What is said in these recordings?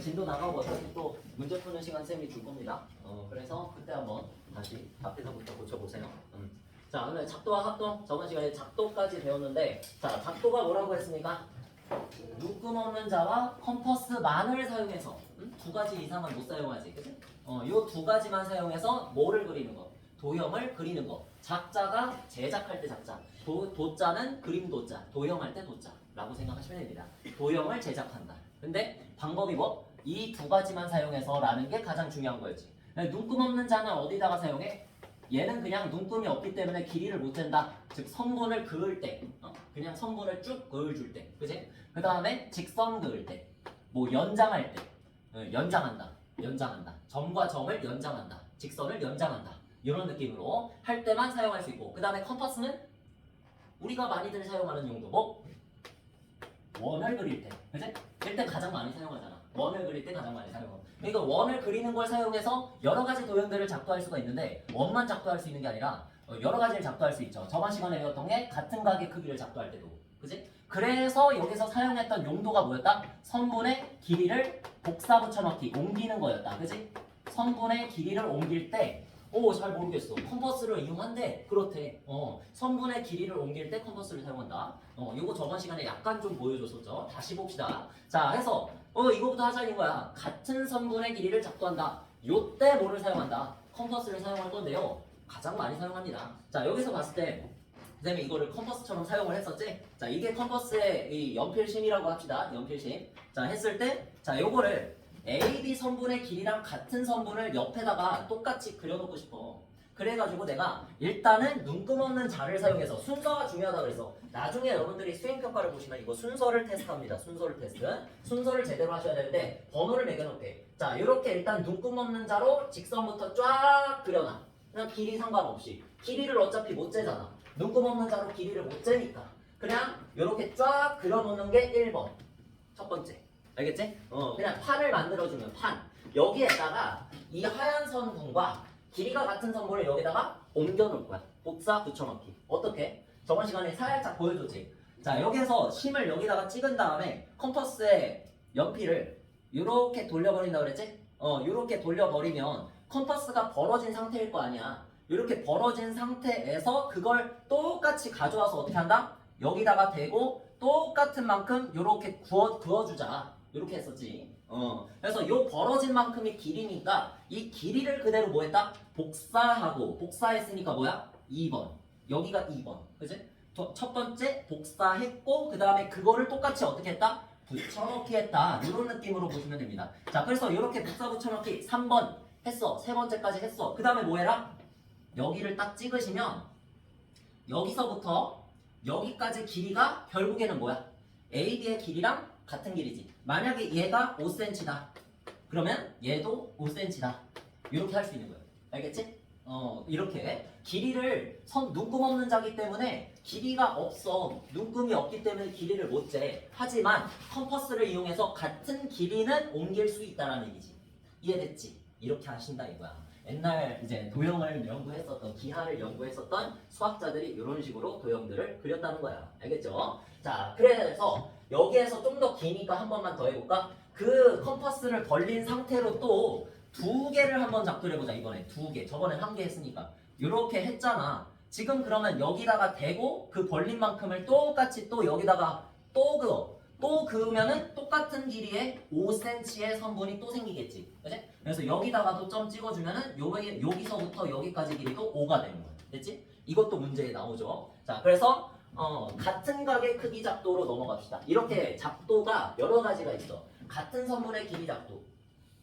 진도 나가고 어차피 또 문제 푸는 시간 쌤이 줄 겁니다. 그래서 그때 한번 다시 앞에서부터 고쳐보세요. 자, 오늘 작도와 합동, 저번 시간에 작도까지 배웠는데, 자, 작도가 뭐라고 했습니까? 묶음 없는 자와 컴퍼스만을 사용해서 두 가지 이상은 못 사용하지, 그치? 요 두 가지만 사용해서 뭐를 그리는 거? 도형을 그리는 거. 작자가 제작할 때 작자, 도자는 그림 도자, 도형할 때 도자라고 생각하시면 됩니다. 도형을 제작한다. 근데 방법이 뭐? 이 두 가지만 사용해서 라는 게 가장 중요한 거였지. 눈금 없는 자는 어디다가 사용해? 얘는 그냥 눈금이 없기 때문에 길이를 못 잰다. 즉 선분을 그을 때, 그냥 선분을 쭉 그을줄 때, 그지? 그 다음에 직선 그을 때, 뭐 연장할 때, 연장한다. 점과 점을 연장한다. 직선을 연장한다. 이런 느낌으로 할 때만 사용할 수 있고, 그 다음에 컴퍼스는 우리가 많이들 사용하는 용도, 뭐 원을 그릴 때, 그지? 일단 가장 많이 사용하잖아. 원을 그릴 때 가장 많이 사용하고. 그러니까 원을 그리는 걸 사용해서 여러 가지 도형들을 작도할 수가 있는데 원만 작도할 수 있는 게 아니라 여러 가지를 작도할 수 있죠. 저번 시간에 배웠던 게 같은 각의 크기를 작도할 때도, 그지? 그래서 여기서 사용했던 용도가 뭐였다? 선분의 길이를 복사 붙여넣기, 옮기는 거였다, 그지? 선분의 길이를 옮길 때, 잘 모르겠어. 컴퍼스를 이용한대. 그렇대. 선분의 길이를 옮길 때 컴퍼스를 사용한다. 요거 저번 시간에 약간 좀 보여줬었죠. 다시 봅시다. 자, 해서 이거부터 하자는 거야. 같은 선분의 길이를 작도한다. 요때 뭐를 사용한다? 컴퍼스를 사용할 건데요. 가장 많이 사용합니다. 자, 여기서 봤을 때 선생님이 이거를 컴퍼스처럼 사용을 했었지? 자, 이게 컴퍼스의 이 연필심이라고 합시다. 연필심. 자, 했을 때, 자, 요거를 AB 선분의 길이랑 같은 선분을 옆에다가 똑같이 그려놓고 싶어. 그래가지고 내가 일단은 눈금 없는 자를 사용해서 순서가 중요하다 그래서 나중에 여러분들이 수행평가를 보시면 이거 순서를 테스트합니다. 순서를 테스트. 순서를 제대로 하셔야 되는데 번호를 매겨놓게. 자, 이렇게 일단 눈금 없는 자로 직선부터 쫙 그려놔. 그냥 길이 상관없이. 길이를 어차피 못 재잖아. 눈금 없는 자로 길이를 못 재니까. 그냥 이렇게 쫙 그려놓는 게 1번. 첫 번째. 알겠지? 그냥 판을 만들어주면 판. 여기에다가 이 하얀 선분과 길이가 같은 선분을 여기다가 옮겨놓을 거야. 복사 붙여넣기. 어떻게? 저번 시간에 살짝 보여줬지? 자, 여기에서 심을 여기다가 찍은 다음에 컴퍼스의 연필을 이렇게 돌려버린다 그랬지? 이렇게 돌려버리면 컴퍼스가 벌어진 상태일 거 아니야. 이렇게 벌어진 상태에서 그걸 똑같이 가져와서 어떻게 한다? 여기다가 대고 똑같은 만큼 이렇게 그어주자. 이렇게 했었지. 그래서 요 벌어진 만큼이 길이니까 이 길이를 그대로 뭐 했다? 복사하고 복사했으니까 뭐야? 2번. 여기가 2번. 그치? 첫 번째 복사했고 그 다음에 그거를 똑같이 어떻게 했다? 붙여넣기 했다. 이런 느낌으로 보시면 됩니다. 자, 그래서 이렇게 복사 붙여넣기 3번 했어. 세 번째까지 했어. 그 다음에 뭐 해라? 여기를 딱 찍으시면 여기서부터 여기까지 길이가 결국에는 뭐야? AB의 길이랑 같은 길이지. 만약에 얘가 5cm다. 그러면 얘도 5cm다. 이렇게 할 수 있는 거예요. 알겠지? 이렇게 길이를 눈금 없는 자기 때문에 길이가 없어. 눈금이 없기 때문에 길이를 못 재. 하지만 컴퍼스를 이용해서 같은 길이는 옮길 수 있다는 얘기지. 이해됐지? 이렇게 하신다 이거야. 옛날 이제 도형을 연구했었던, 기하를 연구했었던 수학자들이 이런 식으로 도형들을 그렸다는 거야. 알겠죠? 자, 그래서 여기에서 좀 더 기니까 한 번만 더 해볼까? 그 컴퍼스를 벌린 상태로 또 두 개를 한번 작도를 해보자. 이번에 두 개. 저번에 한 개 했으니까. 이렇게 했잖아. 지금 그러면 여기다가 대고 그 벌린 만큼을 똑같이 또 여기다가 또 그어. 또 그으면은 똑같은 길이의 5cm의 선분이 또 생기겠지. 그치? 그래서 여기다가도 점 찍어주면은 여기서부터 여기까지 길이도 5가 되는 거야. 됐지? 이것도 문제에 나오죠. 자, 그래서 같은 각의 크기 작도로 넘어갑시다. 이렇게 작도가 여러 가지가 있어. 같은 선분의 길이 작도.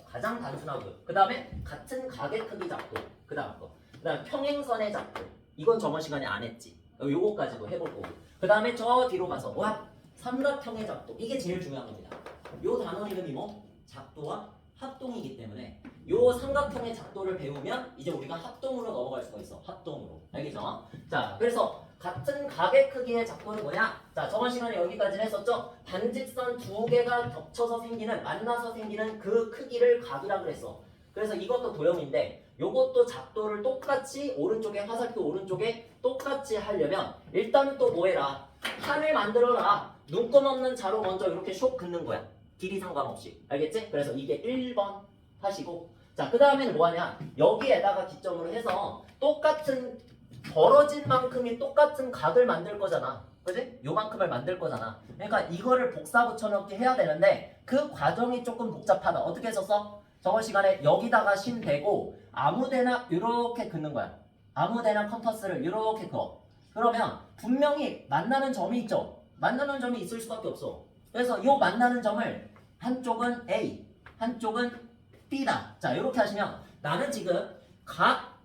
가장 단순하고. 그 다음에 같은 각의 크기 작도. 그 다음 거. 그 다음 평행선의 작도. 이건 저번 시간에 안 했지. 요거까지도 해볼 거고. 그 다음에 저 뒤로 가서 뭐야? 삼각형의 작도. 이게 제일 중요한 겁니다. 요 단어 이름이 뭐? 작도와 합동이기 때문에 요 삼각형의 작도를 배우면 이제 우리가 합동으로 넘어갈 수가 있어. 합동으로. 알겠죠? 자, 그래서 같은 각의 크기의 작도는 뭐냐? 자, 저번 시간에 여기까지 했었죠? 반직선 두 개가 겹쳐서 생기는, 만나서 생기는 그 크기를 각이라 그랬어. 그래서 이것도 도형인데 요것도 작도를 똑같이 오른쪽에 화살표 오른쪽에 똑같이 하려면 일단은 또 뭐 해라? 판을 만들어라. 눈금 없는 자로 먼저 이렇게 쇽 긋는 거야. 길이 상관없이. 알겠지? 그래서 이게 1번 하시고 자, 그 다음에는 뭐하냐? 여기에다가 기점으로 해서 똑같은 벌어진 만큼이 똑같은 각을 만들 거잖아. 그지? 요만큼을 만들 거잖아. 그러니까 이거를 복사 붙여넣기 해야 되는데 그 과정이 조금 복잡하다. 어떻게 했었어? 저번 시간에 여기다가 심 대고 아무데나 이렇게 긋는 거야. 아무데나 컴퍼스를 이렇게 그어. 그러면 분명히 만나는 점이 있죠. 만나는 점이 있을 수밖에 없어. 그래서 요 만나는 점을 한쪽은 A, 한쪽은 B다. 자, 이렇게 하시면 나는 지금 각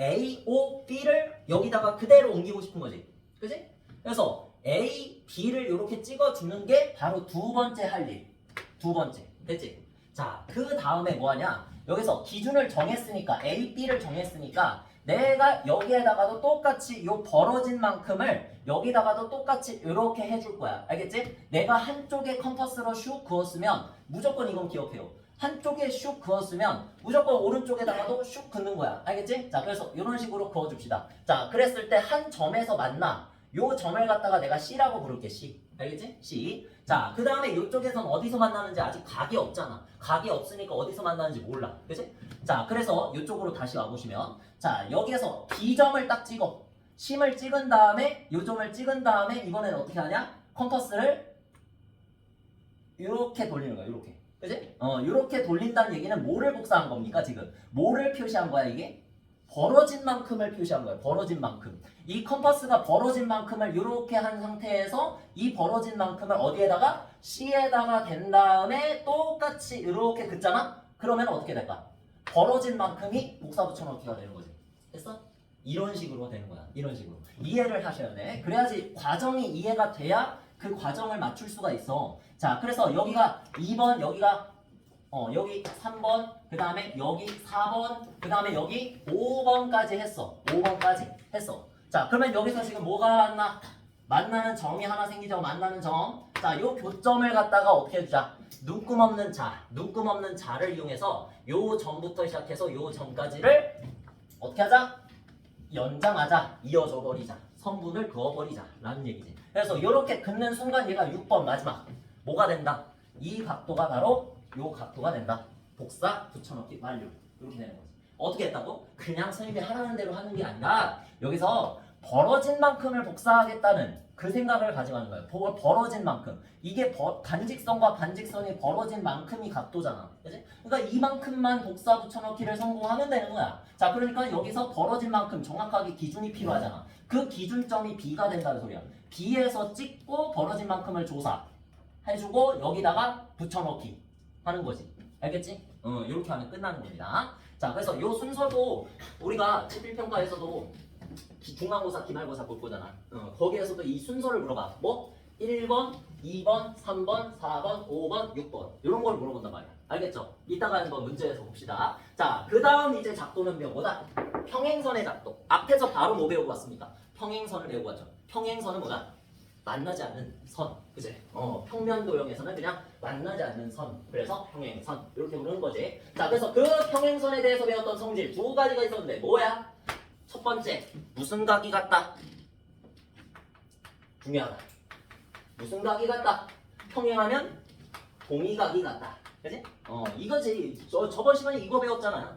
A, O, B를 여기다가 그대로 옮기고 싶은 거지. 그지? 그래서 A, B를 이렇게 찍어주는 게 바로 두 번째 할 일. 두 번째. 됐지? 자, 그 다음에 뭐 하냐? 여기서 기준을 정했으니까 A, B를 정했으니까 내가 여기에다가도 똑같이 요 벌어진 만큼을 여기다가도 똑같이 이렇게 해줄 거야. 알겠지? 내가 한쪽에 컴퍼스로 슉 그었으면 무조건 이건 기억해요. 한쪽에 슉 그었으면 무조건 오른쪽에다가도 슉 긋는 거야. 알겠지? 자, 그래서 이런 식으로 그어줍시다. 자, 그랬을 때 한 점에서 만나. 요 점을 갖다가 내가 C라고 부를게. C. 알겠지? C. 자, 그 다음에 이쪽에선 어디서 만나는지 아직 각이 없잖아. 각이 없으니까 어디서 만나는지 몰라. 그치? 자, 그래서 이쪽으로 다시 와보시면 자, 여기에서 B점을 딱 찍어. 심을 찍은 다음에 요 점을 찍은 다음에 이번엔 어떻게 하냐? 컴퍼스를 이렇게 돌리는 거야. 이렇게. 그치? 이렇게 돌린다는 얘기는 뭐를 복사한 겁니까? 지금 뭐를 표시한 거야 이게? 벌어진 만큼을 표시한 거예요. 벌어진 만큼. 이 컴퍼스가 벌어진 만큼을 이렇게 한 상태에서 이 벌어진 만큼을 어디에다가? C에다가 댄 다음에 똑같이 이렇게 긋잖아? 그러면 어떻게 될까? 벌어진 만큼이 복사 붙여넣기가 되는 거지. 됐어? 이런 식으로 되는 거야. 이런 식으로. 이해를 하셔야 돼. 그래야지 과정이 이해가 돼야 그 과정을 맞출 수가 있어. 자, 그래서 여기가 2번, 여기가 여기 3번, 그 다음에 여기 4번, 그 다음에 여기 5번까지 했어. 5번까지 했어. 자, 그러면 여기서 지금 뭐가 만나? 만나는 점이 하나 생기죠. 만나는 점. 자, 요 교점을 갖다가 어떻게 해주자? 눈금 없는 자, 눈금 없는 자를 이용해서 요 점부터 시작해서 요 점까지를 어떻게 하자? 연장하자. 이어져 버리자. 성분을 그어버리자. 라는 얘기지. 그래서 이렇게 긋는 순간 얘가 6번 마지막. 뭐가 된다? 이 각도가 바로 요 각도가 된다. 복사 붙여넣기 완료. 이렇게 되는 거지. 어떻게 했다고? 그냥 선생님이 하라는 대로 하는 게 아니라 여기서 벌어진 만큼을 복사하겠다는 그 생각을 가져가는 거예요. 벌어진 만큼. 이게 반직선과 반직선이 벌어진 만큼이 각도잖아. 그치? 그러니까 이만큼만 복사 붙여넣기를 성공하면 되는 거야. 자, 그러니까 여기서 벌어진 만큼 정확하게 기준이 필요하잖아. 그 기준점이 B가 된다는 소리야. B에서 찍고 벌어진 만큼을 조사해주고 여기다가 붙여넣기 하는 거지. 알겠지? 이렇게 하면 끝나는 겁니다. 자, 그래서 요 순서도 우리가 친필평가에서도 중간고사, 기말고사 볼 거잖아. 거기에서도 이 순서를 물어봐. 뭐? 1번, 2번, 3번, 4번, 5번, 6번 이런 걸 물어본단 말이야. 알겠죠? 이따가 한번 문제에서 봅시다. 자, 그 다음 이제 작도는 뭐다? 평행선의 작도. 앞에서 바로 뭐 배우고 왔습니까? 평행선을 배우고 왔죠. 평행선은 뭐다? 만나지 않는 선. 그치? 평면 도형에서는 그냥 만나지 않는 선. 그래서 평행선. 이렇게 부르는 거지. 자, 그래서 그 평행선에 대해서 배웠던 성질 두 가지가 있었는데 뭐야? 첫 번째, 무슨 각이 같다? 중요하다. 무슨 각이 같다? 평행하면 동의각이 같다. 그치? 이거지. 저번 시간에 이거 배웠잖아요.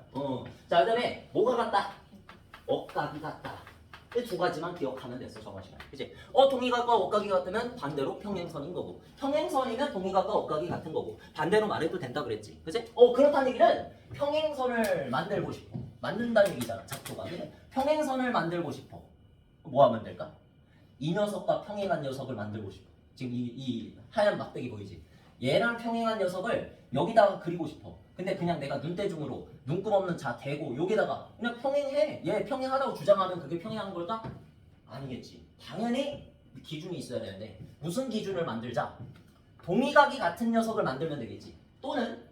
자, 그 다음에 뭐가 같다? 억각이 같다. 이 두 가지만 기억하면 됐어, 저번 시간에. 그치? 동의각과 억각이 같으면 반대로 평행선인 거고, 평행선이면 동의각과 억각이 같은 거고, 반대로 말해도 된다 그랬지. 그치? 그렇다는 얘기는 평행선을 만들고 싶어. 만든다는 얘기잖아, 작도가. 평행선을 만들고 싶어. 뭐 하면 될까? 이 녀석과 평행한 녀석을 만들고 싶어. 지금 이 하얀 막대기 보이지? 얘랑 평행한 녀석을 여기다가 그리고 싶어. 근데 그냥 내가 눈대중으로 눈금 없는 자 대고 여기다가 그냥 평행해. 얘 평행하다고 주장하면 그게 평행한 걸까? 아니겠지. 당연히 기준이 있어야 되는데 무슨 기준을 만들자? 동의각이 같은 녀석을 만들면 되겠지. 또는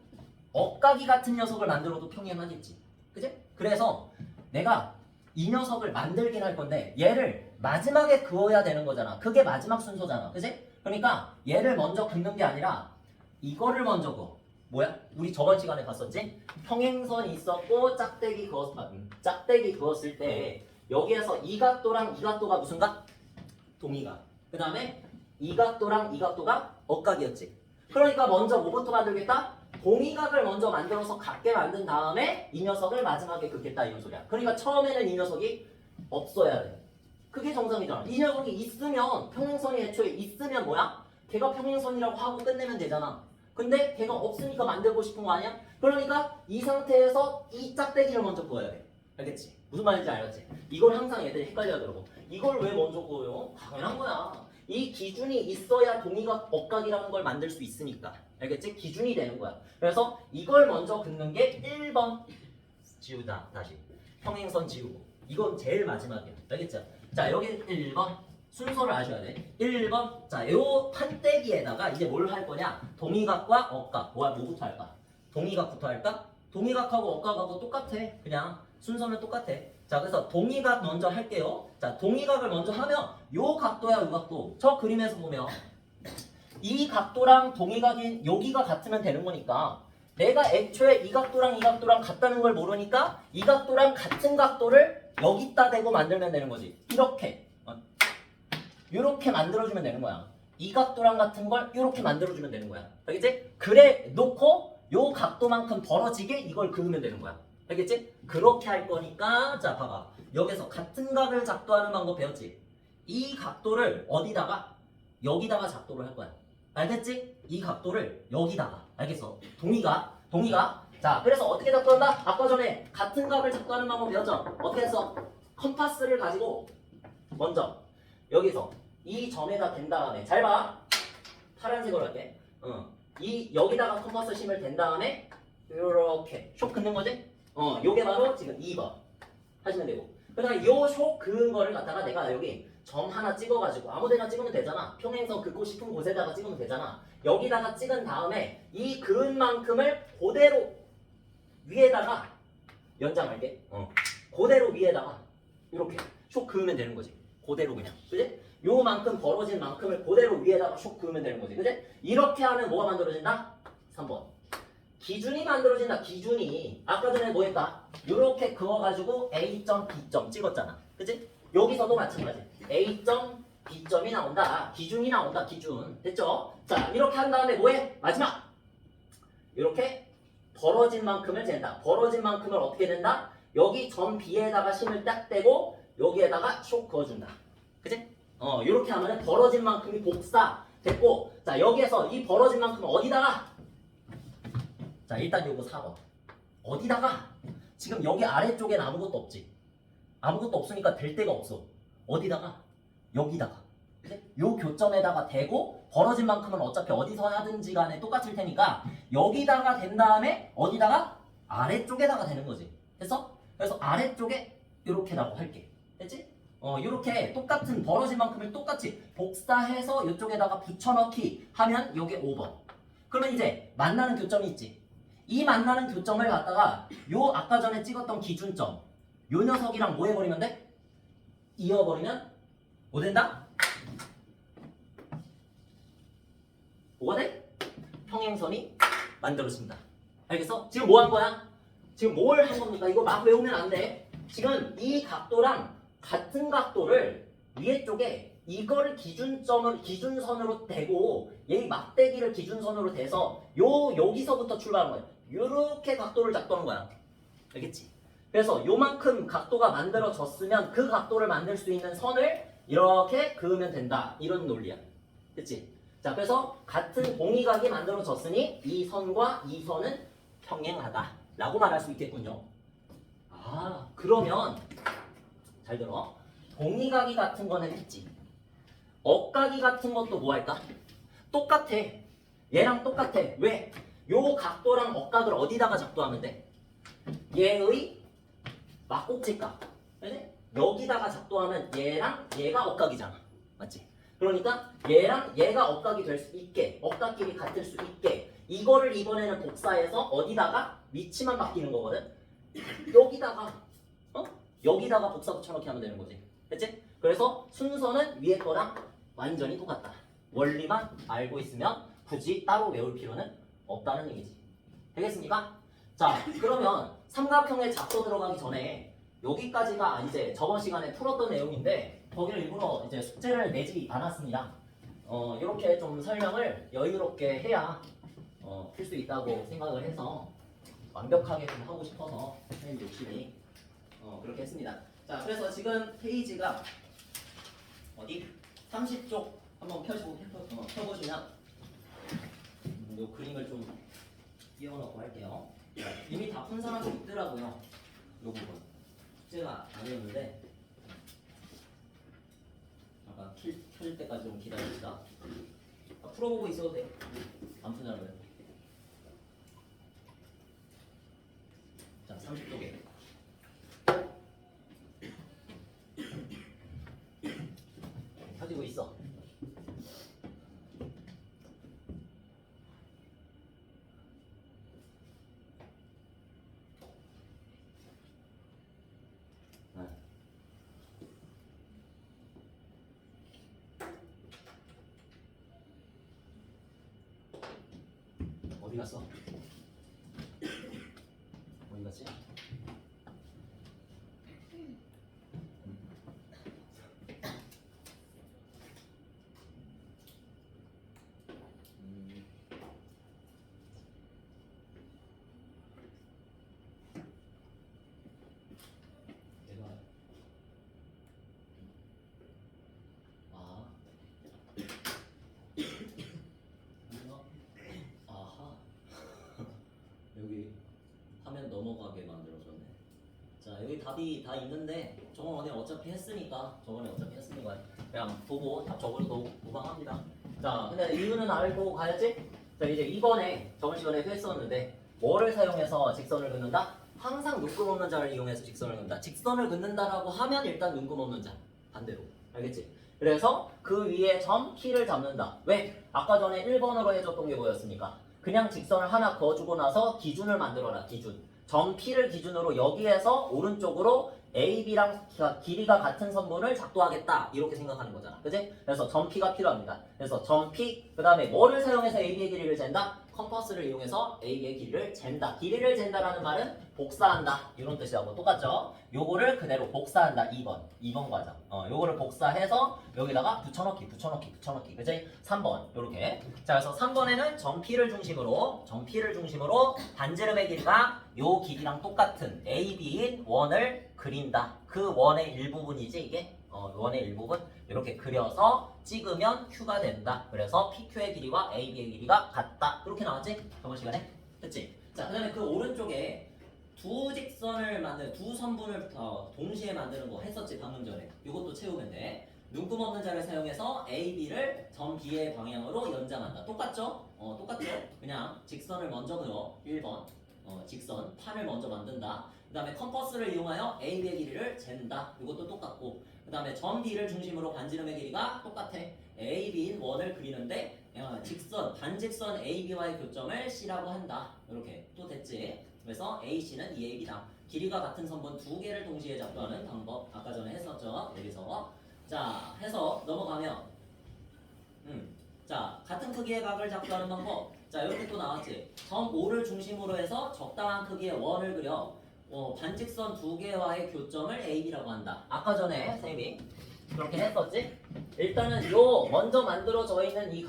억각이 같은 녀석을 만들어도 평행하겠지. 그치? 그래서 내가 이 녀석을 만들긴 할 건데 얘를 마지막에 그어야 되는 거잖아. 그게 마지막 순서잖아. 그치? 그러니까 얘를 먼저 긋는 게 아니라 이거를 먼저 그어. 뭐야? 우리 저번 시간에 봤었지? 평행선이 있었고 짝대기 그었을 때 여기에서 이 각도랑 이 각도가 무슨 각? 동의각. 그 다음에 이 각도랑 이 각도가 억각이었지. 그러니까 먼저 뭐부터 만들겠다? 동의각을 먼저 만들어서 같게 만든 다음에 이 녀석을 마지막에 긋겠다 이런 소리야. 그러니까 처음에는 이 녀석이 없어야 돼. 그게 정상이잖아. 이 녀석이 있으면 평행선이 애초에 있으면 뭐야? 걔가 평행선이라고 하고 끝내면 되잖아. 근데 걔가 없으니까 만들고 싶은 거 아니야? 그러니까 이 상태에서 이 짝대기를 먼저 그어야 돼. 알겠지? 무슨 말인지 알겠지? 이걸 항상 애들이 헷갈려 하더라고. 이걸 왜 먼저 그어요? 당연한 거야. 이 기준이 있어야 동의각, 억각이라는 걸 만들 수 있으니까. 알겠지? 기준이 되는 거야. 그래서 이걸 먼저 긋는 게 1번. 지우다. 다시. 평행선 지우고. 이건 제일 마지막이야. 알겠죠? 자, 여기 1번. 순서를 아셔야 돼. 1번. 자, 요 판때기에다가 이제 뭘 할 거냐? 동의각과 억각. 뭐부터 할까? 동의각부터 할까? 동의각하고 억각하고 똑같아. 그냥 순서는 똑같아. 자, 그래서 동의각 먼저 할게요. 자, 동의각을 먼저 하면 요 각도야, 요 각도. 저 그림에서 보면 이 각도랑 동의각인 여기가 같으면 되는 거니까 내가 애초에 이 각도랑 이 각도랑 같다는 걸 모르니까 이 각도랑 같은 각도를 여기다 대고 만들면 되는 거지. 이렇게 만들어주면 되는 거야. 이 각도랑 같은 걸 이렇게 만들어주면 되는 거야. 알겠지? 그래 놓고 요 각도만큼 벌어지게 이걸 그으면 되는 거야. 알겠지? 그렇게 할 거니까 자 봐봐. 여기서 같은 각을 작도하는 방법 배웠지? 이 각도를 어디다가? 여기다가 작도를 할 거야. 알겠지? 이 각도를 여기다가. 알겠어? 동의가. 자, 그래서 어떻게 작도한다? 아까 전에 같은 각을 작도하는 방법 배웠죠? 어떻게 했어? 컴파스를 가지고 먼저 여기서 이 점에다 댄 다음에 잘 봐. 파란색으로 할게. 이 여기다가 컴파스 심을 댄 다음에 이렇게 쇽 긋는 거지? 요게 바로 지금 2번 하시면 되고. 그다음에 요 쇽 그은 거를 갖다가 내가 여기 점 하나 찍어가지고 아무데나 찍으면 되잖아. 평행선 긋고 싶은 곳에다가 찍으면 되잖아. 여기다가 찍은 다음에 이 그은 만큼을 그대로 위에다가 연장할게. 그대로 위에다가 이렇게 쇽 그으면 되는 거지. 그대로 그냥. 그지? 요만큼 벌어진 만큼을 그대로 위에다가 쇽 그으면 되는 거지. 그지? 이렇게 하면 뭐가 만들어진다? 3번. 기준이 만들어진다. 기준이. 아까 전에 뭐 했다? 요렇게 그어가지고 A점, B점 찍었잖아. 그지? 여기서도 마찬가지. A점, B점이 나온다. 기준이 나온다. 기준. 됐죠? 자, 이렇게 한 다음에 뭐해? 마지막! 이렇게 벌어진 만큼을 잰다. 벌어진 만큼을 어떻게 된다? 여기 점 B에다가 심을 딱 떼고 여기에다가 쇽 그어준다. 그치? 이렇게 하면 벌어진 만큼이 복사 됐고, 자, 여기에서 이 벌어진 만큼은 어디다가? 자, 일단 요거 4번. 어디다가? 지금 여기 아래쪽엔 아무것도 없지. 아무것도 없으니까 될 데가 없어. 어디다가? 여기다가. 그치? 요 교점에다가 대고 벌어진 만큼은 어차피 어디서 하든지 간에 똑같을 테니까 여기다가 댄 다음에 어디다가? 아래쪽에다가 대는 거지. 됐어? 그래서 아래쪽에 이렇게라고 할게. 됐지? 이렇게 똑같은 벌어진 만큼을 똑같이 복사해서 이쪽에다가 붙여넣기 하면 요게 5번. 그러면 이제 만나는 교점이 있지. 이 만나는 교점을 갖다가 요 아까 전에 찍었던 기준점 요 녀석이랑 뭐 해버리면 돼? 이어버리면 뭐 된다? 뭐가 돼? 평행선이 만들어진다. 알겠어? 지금 뭐 한 거야? 지금 뭘 한 겁니까? 이거 막 외우면 안 돼. 지금 이 각도랑 같은 각도를 위에 쪽에 이거를 기준선으로 대고 얘 막대기를 기준선으로 대서 여기서부터 출발하는 거야. 요렇게 각도를 작동한 거야. 알겠지? 그래서 요만큼 각도가 만들어졌으면 그 각도를 만들 수 있는 선을 이렇게 그으면 된다. 이런 논리야. 됐지? 자, 그래서 같은 동의각이 만들어졌으니 이 선과 이 선은 평행하다 라고 말할 수 있겠군요. 아, 그러면 잘 들어. 동의각이 같은 거는 했지. 억각이 같은 것도 뭐 할까? 똑같아. 얘랑 똑같아. 왜? 요 각도랑 억각을 어디다가 작도하면 돼? 얘의 막꼭지값. 여기다가 작도하면 얘랑 얘가 억각이잖아. 맞지? 그러니까 얘랑 얘가 억각이 될 수 있게, 억각끼리 같을 수 있게 이거를 이번에는 복사해서 어디다가 위치만 바뀌는 거거든. 여기다가 복사 붙여넣기 하면 되는 거지. 됐지? 그래서 순서는 위에 거랑 완전히 똑같다. 원리만 알고 있으면 굳이 따로 외울 필요는 없다는 얘기지. 되겠습니까? 자, 그러면 삼각형의 작도 들어가기 전에 여기까지가 이제 저번 시간에 풀었던 내용인데 거기를 일부러 이제 숙제를 내지 않았습니다. 이렇게 좀 설명을 여유롭게 해야 풀 수 있다고 생각을 해서 완벽하게 좀 하고 싶어서 선생님 욕심이 그렇게 했습니다. 자, 그래서 지금 페이지가 어디? 30쪽 한번 펴보시면 이 그림을 좀 띄워놓고 할게요. 자, 이미 다 푼 사람도 있더라고요. 이 부분 숙제가 안 되었는데 잠깐 켜질 때까지 좀 기다립시다. 풀어보고 있어도 돼. 안 푼 사람은. 자, 30쪽에 펴지고 있어. 어디 갔어? 어디 갔지? 얘가 아하 여기 화면 넘어가게 만들어줬네. 자, 여기 답이 다 있는데 저번에 어차피 했으니까 그냥 보고 답 적어도 무방합니다. 자, 근데 이유는 알고 가야지. 자, 이제 이번에 저번 시간에도 했었는데 뭐를 사용해서 직선을 긋는다? 항상 눈금 없는 자를 이용해서 직선을 긋는다. 직선을 긋는다라고 하면 일단 눈금 없는 자. 반대로. 알겠지? 그래서 그 위에 점 P를 잡는다. 왜? 아까 전에 1번으로 해줬던 게 뭐였습니까? 그냥 직선을 하나 그어주고 나서 기준을 만들어라. 기준. 점 P를 기준으로 여기에서 오른쪽으로 AB랑 길이가 같은 선분을 작도하겠다. 이렇게 생각하는 거잖아. 그지? 그래서 점 P가 필요합니다. 그래서 점 P, 그 다음에 뭐를 사용해서 AB의 길이를 잰다? 컴퍼스를 이용해서 AB의 길이를 잰다. 길이를 잰다라는 말은 복사한다. 이런 뜻이하고 똑같죠? 요거를 그대로 복사한다. 2번 과정. 요거를 복사해서 여기다가 붙여넣기. 그지? 3번. 요렇게. 자, 그래서 3번에는 점 P를 중심으로 반지름의 길이가 요 길이랑 똑같은 AB인 원을 그린다. 그 원의 일부분이지 이게? 원의 일부분 이렇게 그려서 찍으면 Q가 된다. 그래서 PQ의 길이와 AB의 길이가 같다. 그렇게 나왔지? 저번 시간에? 됐지? 자, 그 다음에 그 오른쪽에 두 선분을 동시에 만드는 거 했었지 방금 전에. 이것도 채우면 돼. 눈금 없는 자를 사용해서 AB를 점 B의 방향으로 연장한다. 똑같죠? 똑같죠? 그냥 직선을 먼저 그려. 1번. 직선, 판을 먼저 만든다. 그 다음에 컴퍼스를 이용하여 AB의 길이를 잰다. 이것도 똑같고. 그 다음에 점 B를 중심으로 반지름의 길이가 똑같아. AB인 원을 그리는데 반직선 AB와의 교점을 C라고 한다. 이렇게 또 됐지. 그래서 AC는 EAB다. 길이가 같은 선분 두 개를 동시에 작도하는 방법. 아까 전에 했었죠. 여기서. 자, 해서 넘어가면 자, 같은 크기의 각을 작도하는 방법. 자, 이렇게 또 나왔지. 점 O를 중심으로 해서 적당한 크기의 원을 그려 반직선 두 개와의 교점을 AB라고 한다. 아까 전에 선생님이 그렇게 했었지? 일단은 먼저 만들어져 있는 이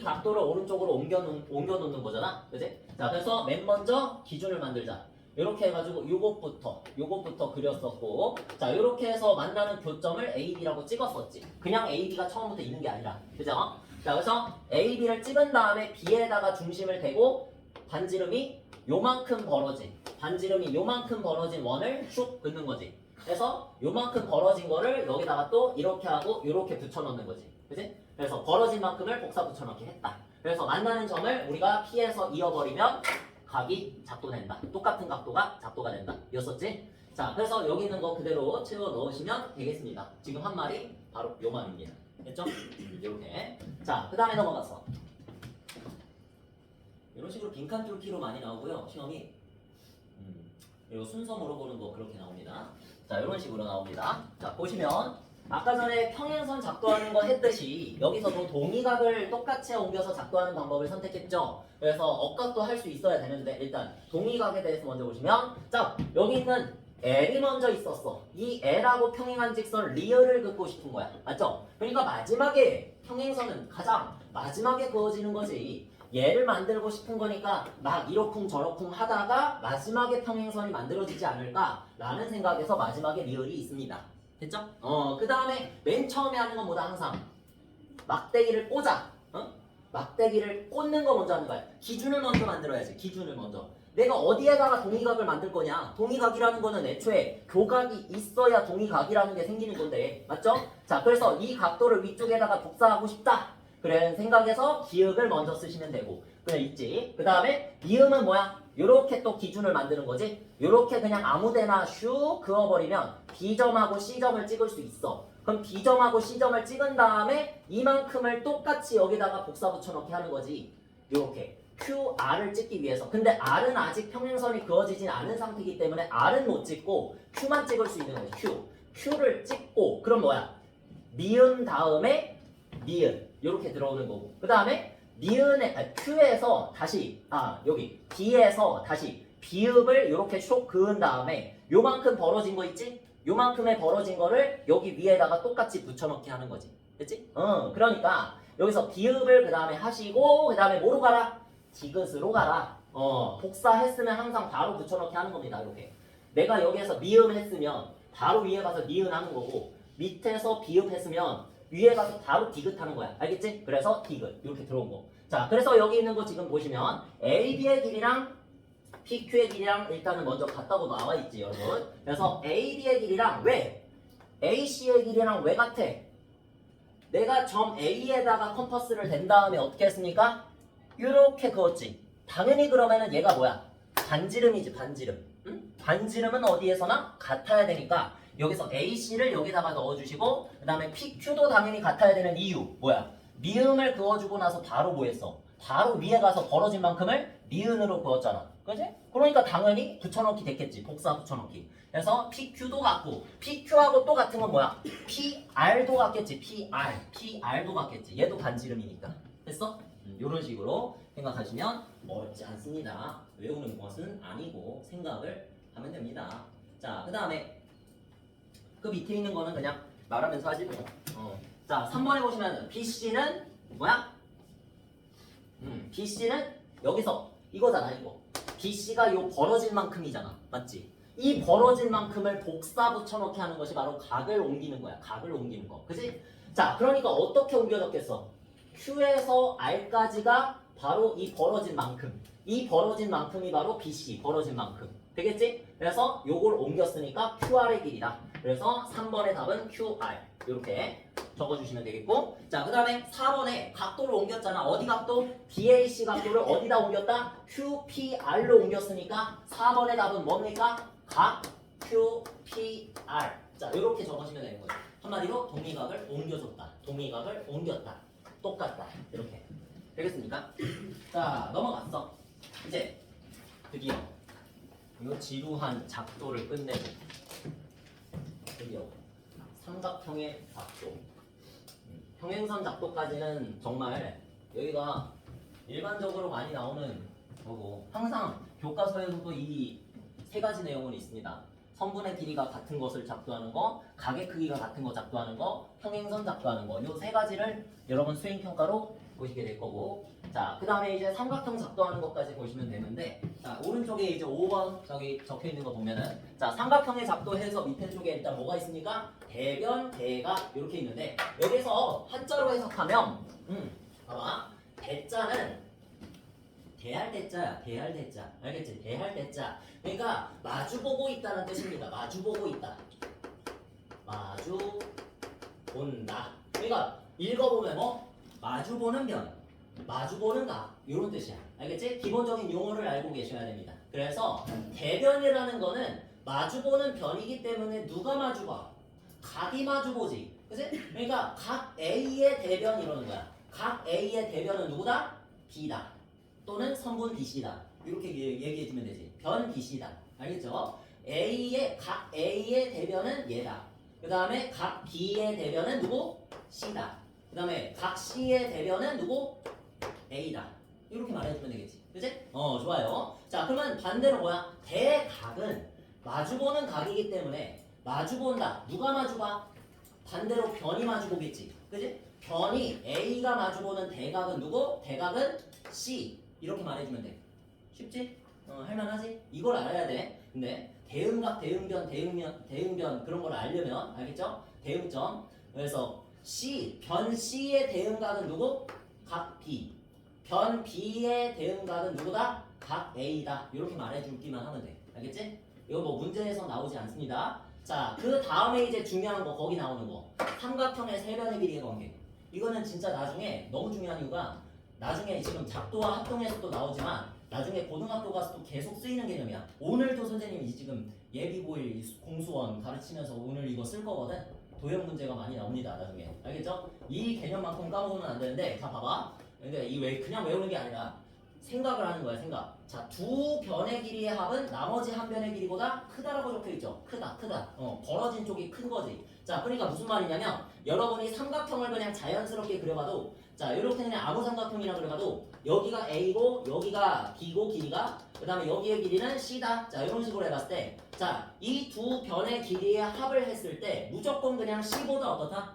각도를 오른쪽으로 옮겨놓는 거잖아. 그지? 자, 그래서 맨 먼저 기준을 만들자. 이렇게 해가지고 요것부터 그렸었고, 자, 이렇게 해서 만나는 교점을 AB라고 찍었었지. 그냥 AB가 처음부터 있는 게 아니라. 그죠? 자, 그래서 AB를 찍은 다음에 B에다가 중심을 대고 반지름이 요만큼 벌어진 원을 슉 긋는 거지. 그래서 요만큼 벌어진 거를 여기다가 또 이렇게 하고 이렇게 붙여넣는 거지. 그지? 그래서 벌어진 만큼을 복사 붙여넣기 했다. 그래서 만나는 점을 우리가 P에서 이어버리면 각이 작도된다. 똑같은 각도가 작도가 된다. 였었지? 자, 그래서 여기 있는 거 그대로 채워 넣으시면 되겠습니다. 지금 한 말이 바로 요 말입니다. 됐죠? 이렇게. 자, 그 다음에 넘어가서 이런 식으로 빈칸 뚫기로 많이 나오고요. 시험이 그리고 순서 물어보는 거 그렇게 나옵니다. 자, 이런 식으로 나옵니다. 자, 보시면 아까 전에 평행선 작도하는 거 했듯이 여기서도 동의각을 똑같이 옮겨서 작도하는 방법을 선택했죠. 그래서 억각도 할 수 있어야 되는데 일단 동의각에 대해서 먼저 보시면 자, 여기 있는 L이 먼저 있었어. 이 L하고 평행한 직선 리얼을 긋고 싶은 거야. 맞죠? 그러니까 마지막에 평행선은 가장 마지막에 그어지는 거지. 얘를 만들고 싶은 거니까 막 이러쿵 저러쿵 하다가 마지막에 평행선이 만들어지지 않을까라는 생각에서 마지막에 리얼이 있습니다. 됐죠? 그 다음에 맨 처음에 하는 건 뭐다 항상 막대기를 꽂아. 막대기를 꽂는 거 먼저 하는 거야. 기준을 먼저 만들어야지. 기준을 먼저. 내가 어디에다가 동의각을 만들 거냐? 동의각이라는 거는 애초에 교각이 있어야 동의각이라는 게 생기는 건데, 맞죠? 자, 그래서 이 각도를 위쪽에다가 복사하고 싶다. 그래 생각해서 기역을 먼저 쓰시면 되고, 그래 있지. 그 다음에 미음은 뭐야? 요렇게 또 기준을 만드는 거지. 요렇게 그냥 아무데나 슉 그어버리면 B점하고 C점을 찍을 수 있어. 그럼 B점하고 C점을 찍은 다음에 이만큼을 똑같이 여기다가 복사 붙여넣기 하는 거지. 요렇게. QR을 찍기 위해서. 근데 R은 아직 평행선이 그어지진 않은 상태이기 때문에 R은 못 찍고 Q만 찍을 수 있는 거지. Q를 찍고 그럼 뭐야? 미음 다음에 니은 이렇게 들어오는 거고. 그 다음에 니은에 Q에서 다시 여기 B에서 다시 비읍을 이렇게 쏙 그은 다음에 요만큼 벌어진 거 있지? 요만큼의 벌어진 거를 여기 위에다가 똑같이 붙여넣기 하는 거지. 됐지? 그러니까 여기서 비읍을 그 다음에 하시고 그 다음에 뭐로 가라? 디귿으로 가라. 복사했으면 항상 바로 붙여넣기 하는 겁니다. 이렇게. 내가 여기에서 미음 했으면 바로 위에 가서 니은 하는 거고 밑에서 비읍 했으면 위에 가서 바로 디귿 하는 거야. 알겠지? 그래서 디귿 이렇게 들어온 거. 자, 그래서 여기 있는 거 지금 보시면 AB의 길이랑 PQ의 길이랑 일단은 먼저 같다고 나와 있지, 여러분. 그래서 AB의 길이랑 왜? AC의 길이랑 왜 같아? 내가 점 A에다가 컴퍼스를 댄 다음에 어떻게 했습니까? 이렇게 그었지. 당연히 그러면은 얘가 뭐야? 반지름이지, 반지름. 응? 반지름은 어디에서나 같아야 되니까 여기서 AC를 여기다가 넣어주시고 그 다음에 PQ도 당연히 같아야 되는 이유 뭐야? 미음을 그어주고 나서 바로 뭐 했어? 바로 위에 가서 벌어진 만큼을 니은으로 그었잖아. 그지? 그러니까 당연히 붙여넣기 됐겠지. 복사 붙여넣기. 그래서 PQ도 같고 PQ하고 또 같은 건 뭐야? PR도 같겠지. PR도 같겠지. 얘도 반지름이니까. 됐어? 이런 식으로 생각하시면 어렵지 않습니다. 외우는 것은 아니고 생각을 하면 됩니다. 자, 그 다음에 그 밑에 있는 거는 그냥 말하면서 하시고 자, 3번에 보시면 BC는 뭐야? BC는 여기서 이거잖아, 이거. BC가 요 벌어진 만큼이잖아. 맞지? 이 벌어진 만큼을 복사 붙여넣기 하는 것이 바로 각을 옮기는 거야. 각을 옮기는 거. 그지? 자, 그러니까 어떻게 옮겨졌겠어? Q에서 R까지가 바로 이 벌어진 만큼. 이 벌어진 만큼이 바로 BC, 벌어진 만큼. 되겠지? 그래서 요걸 옮겼으니까 QR의 길이다. 그래서 3번의 답은 QR. 이렇게 적어주시면 되겠고. 자, 그 다음에 4번에 각도를 옮겼잖아. 어디 각도? BAC 각도를 어디다 옮겼다? QPR로 옮겼으니까 4번의 답은 뭡니까? 각 QPR. 자, 이렇게 적어주시면 되는 거예요. 한마디로 동의각을 옮겨줬다. 동의각을 옮겼다. 똑같다. 이렇게. 되겠습니까? 자, 넘어갔어. 이제 드디어 이 지루한 작도를 끝내고 드디어 삼각형의 작도. 평행선 작도까지는 정말 여기가 일반적으로 많이 나오는 거고 항상 교과서에서도 이 세 가지 내용은 있습니다. 선분의 길이가 같은 것을 작도하는 거, 각의 크기가 같은 거 작도하는 거, 평행선 작도하는 거. 이 세 가지를 여러분 수행평가로 보시게 될 거고 자, 그 다음에 이제 삼각형 작도하는 것까지 보시면 되는데 자, 오른쪽에 이제 5번 저기 적혀 있는 거 보면은 자, 삼각형의 작도해서 밑에 쪽에 일단 뭐가 있습니까? 대변, 대각 이렇게 있는데 여기서 한자로 해석하면 봐봐. 대자는 대할 대자야. 대할 대자. 알겠지? 대할 대자. 그러니까 마주보고 있다는 뜻입니다. 마주보고 있다. 마주 본다. 그러니까 읽어보면 뭐? 마주보는 변, 마주보는 각 이런 뜻이야. 알겠지? 기본적인 용어를 알고 계셔야 됩니다. 그래서 대변이라는 거는 마주보는 변이기 때문에 누가 마주봐? 각이 마주보지. 그치? 그러니까 각 A의 대변 이러는 거야. 각 A의 대변은 누구다? B다. 또는 선분 BC다. 이렇게 얘기해주면 되지. 변 BC다. 알겠죠? 각 A의 대변은 얘다. 그 다음에 각 B의 대변은 누구? C다. 그 다음에 각 C의 대변은 누구? A다. 이렇게 말해주면 되겠지. 그치? 좋아요. 자, 그러면 반대로 뭐야? 대각은 마주보는 각이기 때문에 마주본다. 누가 마주봐? 반대로 변이 마주보겠지. 그지? 변이 A가 마주보는 대각은 누구? 대각은 C. 이렇게 말해주면 돼. 쉽지? 할만하지? 이걸 알아야 돼. 근데 대응각, 대응변 그런 걸 알려면 알겠죠? 대응점. 그래서 C, 변 C의 대응각은 누구? 각 B. 변 B의 대응각은 누구다? 각 A다. 이렇게 말해주기만 하면 돼. 알겠지? 이거 뭐 문제에서 나오지 않습니다. 자, 그 다음에 이제 중요한 거 거기 나오는 거. 삼각형의 세변의 길이의 관계. 이거는 진짜 나중에 너무 중요한 이유가 나중에 지금 작도와 합동에서도 나오지만 나중에 고등학교 가서도 계속 쓰이는 개념이야. 오늘도 선생님이 지금 예비고일 공수원 가르치면서 오늘 이거 쓸 거거든. 도형 문제가 많이 나옵니다. 나중에. 알겠죠? 이 개념만큼 까먹으면 안 되는데 자 봐봐. 근데 이 그냥 외우는 게 아니라 생각을 하는 거야. 생각. 자, 두 변의 길이의 합은 나머지 한 변의 길이보다 크다라고 적혀있죠. 크다. 벌어진 쪽이 큰 거지. 자, 그러니까 무슨 말이냐면 여러분이 삼각형을 그냥 자연스럽게 그려봐도 자, 이렇게 그냥 아무 삼각형이라 그려봐도 여기가 A고 여기가 B고 길이가 그 다음에 여기의 길이는 C다. 자, 이런 식으로 해봤을 때 자, 이 두 변의 길이의 합을 했을 때 무조건 그냥 C보다 어떻다?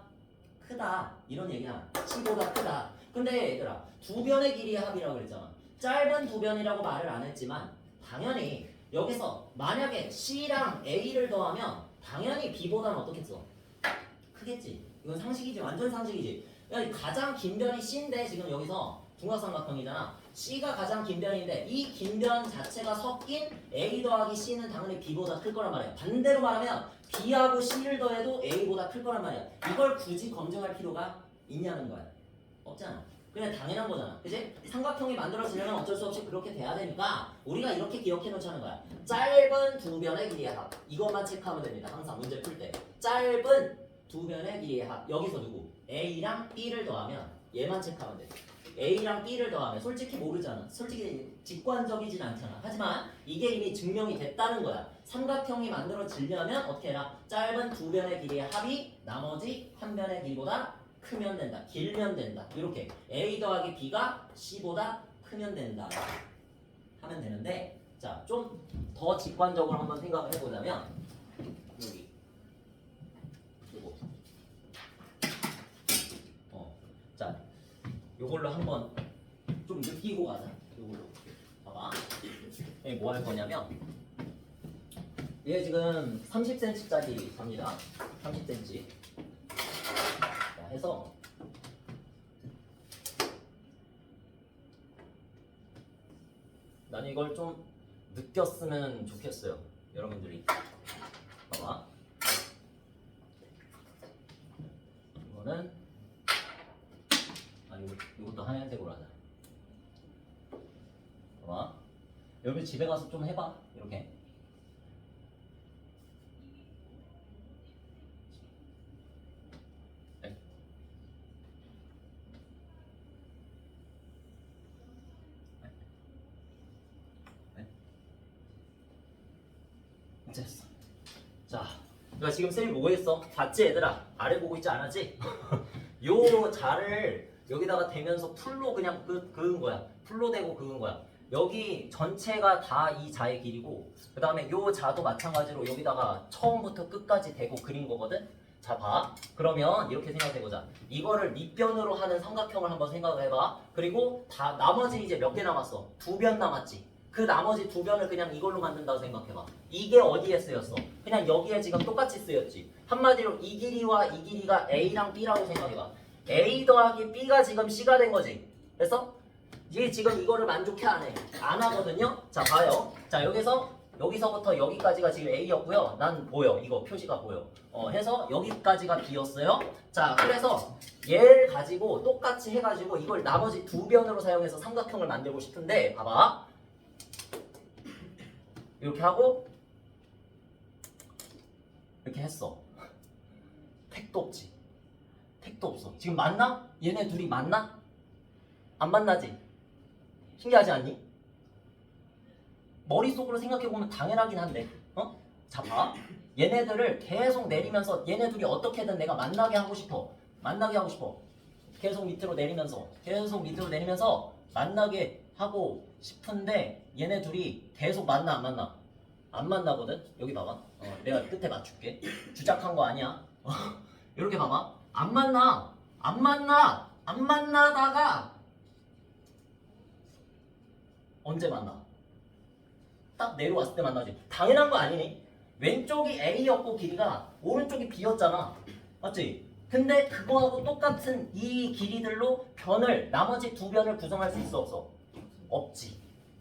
크다. 이런 얘기야. C보다 크다. 근데 얘들아, 두 변의 길이의 합이라고 그랬잖아. 짧은 두 변이라고 말을 안 했지만 당연히 여기서 만약에 C랑 A를 더하면 당연히 B보다는 어떻겠어? 크겠지. 이건 상식이지. 완전 상식이지. 그러니까 가장 긴 변이 C인데 지금 여기서 중각삼각형이잖아. C가 가장 긴 변인데 이 긴 변 자체가 섞인 A 더하기 C는 당연히 B보다 클 거란 말이야. 반대로 말하면 B하고 C를 더해도 A보다 클 거란 말이야. 이걸 굳이 검증할 필요가 있냐는 거야. 없잖아. 그냥 당연한 거잖아. 그치? 삼각형이 만들어지려면 어쩔 수 없이 그렇게 돼야 되니까 우리가 이렇게 기억해 놓자는 거야. 짧은 두 변의 길이의 합. 이것만 체크하면 됩니다. 항상 문제 풀 때. 짧은 두 변의 길이의 합. 여기서 누구? A랑 B를 더하면 얘만 체크하면 돼. A랑 B를 더하면 솔직히 모르잖아. 솔직히 직관적이진 않잖아. 하지만 이게 이미 증명이 됐다는 거야. 삼각형이 만들어지려면 어떻게 해라? 짧은 두 변의 길이의 합이 나머지 한 변의 길이보다 크면 된다. 길면 된다. 이렇게 A 더하기 B가 C보다 크면 된다. 하면 되는데 자, 좀 더 직관적으로 한번 생각을 해보자면 여기 요거 자, 요걸로 한번 좀 느끼고 가자. 요걸로 봐봐. 얘 뭐 할 거냐면 얘 지금 30cm짜리 갑니다. 30cm 해서 난 이걸 좀 느꼈으면 좋겠어요. 여러분들이 봐봐. 이거는 이것도 하얀색으로 하자. 봐봐. 여러분 집에 가서 좀 해봐. 이렇게. 됐어. 자, 그러니까 지금 쌤이 뭐 했어? 봤지 얘들아? 아래 보고 있지 않았지? 요 자를 여기다가 대면서 풀로 그냥 그은 거야. 풀로 대고 그은 거야. 여기 전체가 다 이 자의 길이고 그 다음에 요 자도 마찬가지로 여기다가 처음부터 끝까지 대고 그린 거거든? 자, 봐. 그러면 이렇게 생각해보자. 이거를 밑변으로 하는 삼각형을 한번 생각을 해봐. 그리고 다 나머지 이제 몇 개 남았어? 두 변 남았지? 그 나머지 두 변을 그냥 이걸로 만든다고 생각해봐. 이게 어디에 쓰였어? 그냥 여기에 지금 똑같이 쓰였지. 한마디로 이 길이와 이 길이가 A랑 B라고 생각해봐. A 더하기 B가 지금 C가 된 거지. 그래서 이게 지금 이거를 만족해 안 해? 안 하거든요. 자, 봐요. 자, 여기서부터 여기까지가 지금 A였고요. 난 보여. 이거 표시가 보여. 해서 여기까지가 B였어요. 자, 그래서 얘를 가지고 똑같이 해가지고 이걸 나머지 두 변으로 사용해서 삼각형을 만들고 싶은데 봐봐. 이렇게 하고 이렇게 했어. 택도 없지. 택도 없어. 지금 맞나? 얘네 둘이 맞나? 안 만나지? 신기하지 않니? 머릿속으로 생각해보면 당연하긴 한데 자, 봐. 얘네들을 계속 내리면서 얘네 둘이 어떻게든 내가 만나게 하고 싶어. 계속 밑으로 내리면서 만나게 하고 싶은데 얘네 둘이 계속 만나 안 만나? 안 만나거든. 여기 봐봐. 내가 끝에 맞출게. 주작한 거 아니야. 이렇게 봐봐. 안 만나. 안 만나. 안 만나다가 언제 만나? 딱 내려왔을 때 만나지. 당연한 거 아니니? 왼쪽이 A였고 길이가 오른쪽이 B였잖아. 맞지? 근데 그거하고 똑같은 이 길이들로 나머지 두 변을 구성할 수 있어 없어? 없지.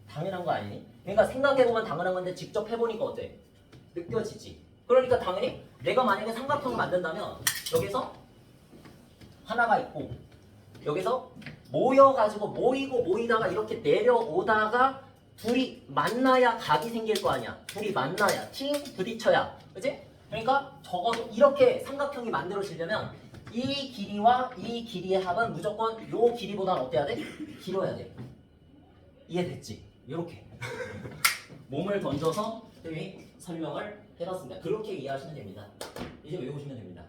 당연한 거 아니니? 그러니까 생각해보면 당연한 건데 직접 해보니까 어때? 느껴지지. 그러니까 당연히 내가 만약에 삼각형을 만든다면 여기서 하나가 있고 여기서 모여가지고 모이다가 이렇게 내려오다가 둘이 만나야 각이 생길 거 아니야. 둘이 만나야 팀 부딪혀야. 그치? 그러니까 적어도 이렇게 삼각형이 만들어지려면 이 길이와 이 길이의 합은 무조건 요 길이보다 어때야 돼? 길어야 돼. 이해됐지? 요렇게 몸을 던져서 설명을 해봤습니다. 그렇게 이해하시면 됩니다. 이제 외우시면 됩니다.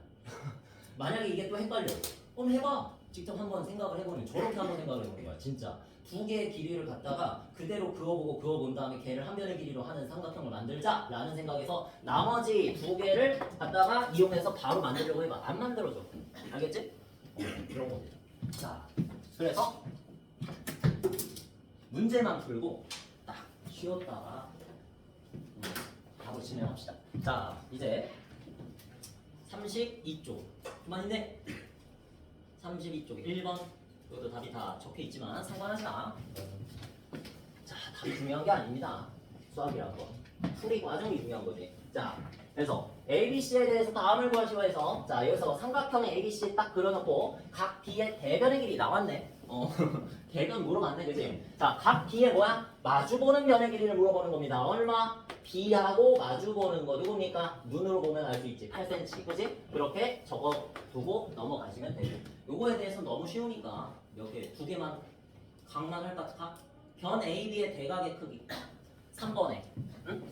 만약에 이게 또 헷갈려. 그럼 해봐. 직접 한번 생각을 해보는 저렇게 한번 생각을 해보는 거야. 진짜 두 개의 길이를 갖다가 그대로 그어보고 그어본 다음에 걔를 한 변의 길이로 하는 삼각형을 만들자 라는 생각에서 나머지 두 개를 갖다가 이용해서 바로 만들려고 해봐. 안 만들어줘. 알겠지? 그런 겁니다. 자, 그래서 문제만 풀고 딱 쉬었다가 바로 진행합시다. 자, 이제 32쪽 그만있네. 32쪽 1번 이것도 답이 다 적혀있지만 상관하지 마. 자, 답이 중요한 게 아닙니다. 수학이라는 거 풀이 과정이 중요한 거지. 자, 그래서 ABC에 대해서 다음을 구하시오 해서 자, 여기서 삼각형 ABC 딱 그려놓고 각 B의 대변의 길이 나왔네. 대변 물어봤네, 그지? 자, 각 B의 뭐야? 마주보는 변의 길이를 물어보는 겁니다. 얼마? B하고 마주보는 거 누굽니까? 눈으로 보면 알 수 있지. 8cm, 그지? 그렇게 적어두고 넘어가시면 되고. 요거에 대해서 너무 쉬우니까 몇 개, 두 개만 각만 할까? 변 AB의 대각의 크기 3번에 응?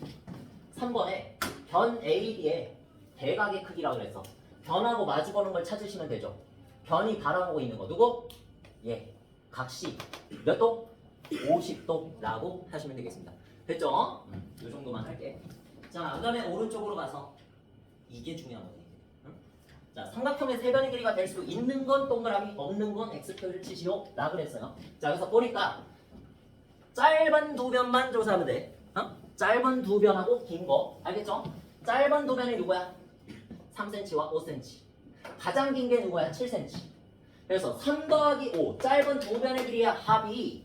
3번에 변 AB의 대각의 크기라고 그랬어. 변하고 마주보는 걸 찾으시면 되죠. 변이 바라보고 있는 거 누구? 예, 각시 몇 도? 50도라고 하시면 되겠습니다. 됐죠? 이 정도만 할게. 자, 그 다음에 오른쪽으로 가서 이게 중요한 거지. 응? 자, 삼각형의 세 변의 길이가 될 수 있는 건 동그라미, 없는 건 X표를 치시오 라 그랬어요. 자, 그래서 보니까 짧은 두 변만 조사하면 돼. 짧은 두 변하고 긴 거 알겠죠? 짧은 두 변이 누구야? 3cm와 5cm. 가장 긴 게 누구야? 7cm. 그래서 3 더하기 5 짧은 두 변의 길이의 합이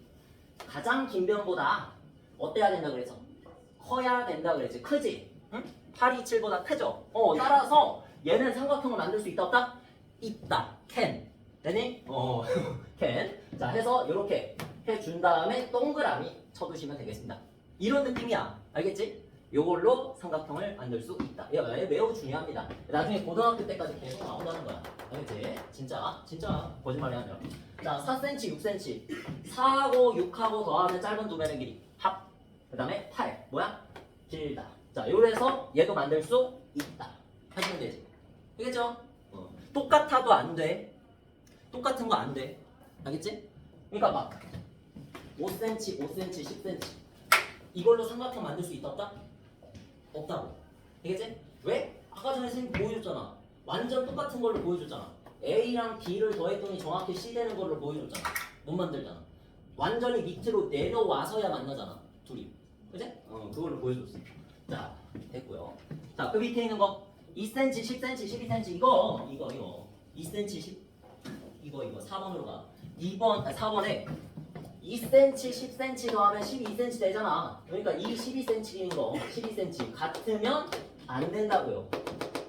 가장 긴 변보다 어때야 된다 그래서? 커야 된다 그랬지. 크지? 응? 8이 7보다 크죠? 따라서 얘는 삼각형을 만들 수 있다 없다? 있다. can. 되니? can. 자, 해서 이렇게 해준 다음에 동그라미 쳐두시면 되겠습니다. 이런 느낌이야. 알겠지? 요걸로 삼각형을 만들 수 있다. 얘 매우 중요합니다. 나중에 고등학교 때까지 계속 나온다는 거야. 알겠지? 진짜 거짓말이 아니라. 자, 4cm, 6cm. 4하고 6하고 더하면 짧은 두 변의 길이. 합. 그 다음에 8. 뭐야? 길다. 자, 요래서 얘도 만들 수 있다. 하시면 되지. 알겠죠? 똑같아도 안 돼. 똑같은 거 안 돼. 알겠지? 그러니까 막 5cm, 5cm, 10cm. 이걸로 삼각형 만들 수 있다 없다? 없다고. 알겠지? 왜? 아까 전에 선생님 보여줬잖아. 완전 똑같은 걸로 보여줬잖아. A랑 B를 더했더니 정확히 C 되는 걸로 보여줬잖아. 못 만들잖아. 완전히 밑으로 내려와서야 만나잖아. 둘이. 그치? 그걸로 보여줬어. 자, 됐고요. 자, 그 밑에 있는 거 2cm, 10cm, 12cm 이거 2cm, 10 이거 4번으로 가. 4번에 2cm, 10cm 더하면 12cm 되잖아. 그러니까 이 12cm인 거 12cm 같으면 안 된다고요.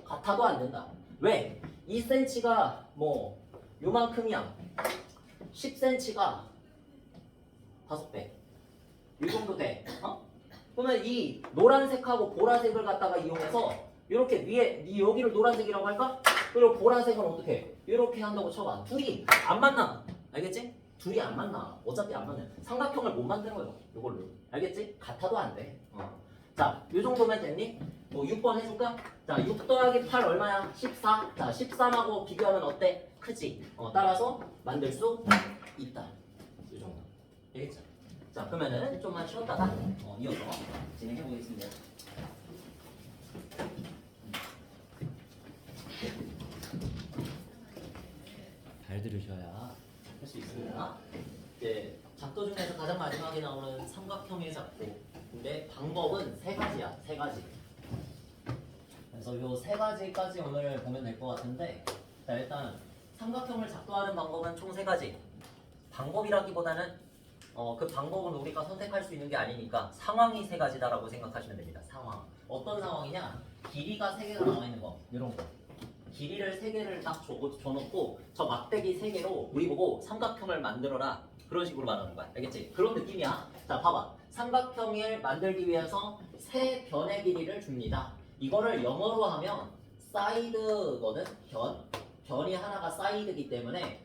같아도 안 된다. 왜? 2cm가 뭐 요만큼이야. 10cm가 5배. 이 정도 돼. 그러면 이 노란색하고 보라색을 갖다가 이용해서 이렇게 위에 여기를 노란색이라고 할까? 그리고 보라색은 어떻게 해? 이렇게 한다고 쳐봐. 둘이 안 만나. 알겠지? 둘이 안 만나. 어차피 안 만나. 삼각형을 못 만드는 거예요. 이걸로. 알겠지? 같아도 안 돼. 자, 이 정도면 됐니? 6번 해줄까? 자, 6 더하기 8 얼마야? 14. 자, 13하고 비교하면 어때? 크지? 따라서 만들 수 있다. 이 정도. 알겠죠? 자, 그러면은 좀만 쉬었다가 이어서 진행해 보겠습니다. 잘 들으셔야 할 수 있습니다. 이제 작도 중에서 가장 마지막에 나오는 삼각형의 작도. 근데 방법은 세 가지야, 세 가지. 그래서 요 세 가지까지 오늘 보면 될 것 같은데, 자 일단 삼각형을 작도하는 방법은 총 세 가지. 방법이라기보다는 그 방법은 우리가 선택할 수 있는 게 아니니까 상황이 세 가지다라고 생각하시면 됩니다. 상황. 어떤 상황이냐? 길이가 세 개가 나와 있는 거, 이런 거. 길이를 세 개를 딱 줘놓고 저 막대기 세 개로 우리 보고 삼각형을 만들어라. 그런 식으로 말하는 거야. 알겠지? 그런 느낌이야. 자, 봐봐. 삼각형을 만들기 위해서 세 변의 길이를 줍니다. 이거를 영어로 하면 사이드거든. 변이 하나가 사이드이기 때문에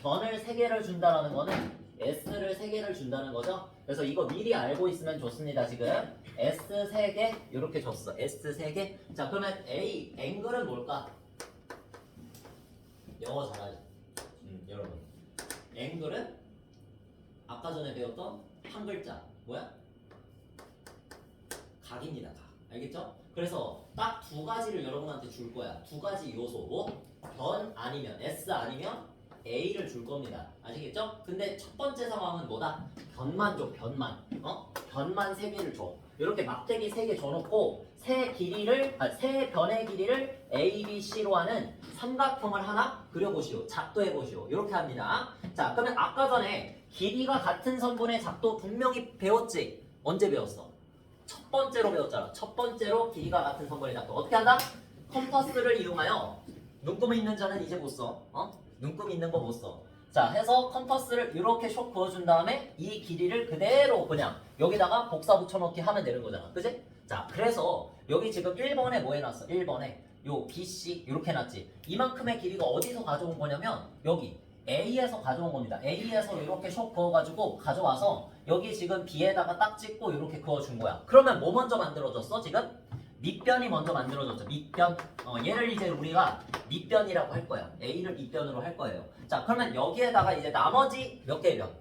변을 세 개를 준다라는 거는 S를 세 개를 준다는 거죠. 그래서 이거 미리 알고 있으면 좋습니다. 지금 S 세 개 이렇게 줬어. S 세 개. 자, 그러면 A 앵글은 뭘까? 영어 잘하지. 여러분. 앵글은 아까 전에 배웠던 한 글자. 뭐야? 각입니다. 각. 알겠죠? 그래서 딱 두 가지를 여러분한테 줄 거야. 두 가지 요소. 뭐? 변 아니면 S 아니면 A를 줄 겁니다. 아시겠죠? 근데 첫 번째 상황은 뭐다? 변만 줘. 변만. 변만 세 개를 줘. 이렇게 막대기 세 개 줘놓고 세 변의 길이를 A, B, C로 하는 삼각형을 하나 그려보시오. 작도해보시오. 이렇게 합니다. 자, 그러면 아까 전에 길이가 같은 선분의 작도 분명히 배웠지? 언제 배웠어? 첫 번째로 배웠잖아. 첫 번째로 길이가 같은 선분의 작도. 어떻게 한다? 컴퍼스를 이용하여 눈금 있는 자는 이제 못 써. 눈금 있는 거 못 써. 자, 해서 컴퍼스를 이렇게 쇽 그어준 다음에 이 길이를 그대로 그냥 여기다가 복사 붙여넣기 하면 되는 거잖아. 그지? 자, 그래서 여기 지금 1번에 뭐 해놨어? 1번에 요 BC 이렇게 해놨지. 이만큼의 길이가 어디서 가져온 거냐면 여기 A에서 가져온 겁니다. A에서 이렇게 쇽 그어가지고 가져와서 여기 지금 B에다가 딱 찍고 이렇게 그어준 거야. 그러면 뭐 먼저 만들어졌어 지금? 밑변이 먼저 만들어졌죠. 밑변. 얘를 이제 우리가 밑변이라고 할 거야. A를 밑변으로 할 거예요. 자, 그러면 여기에다가 이제 나머지 몇 개의 변?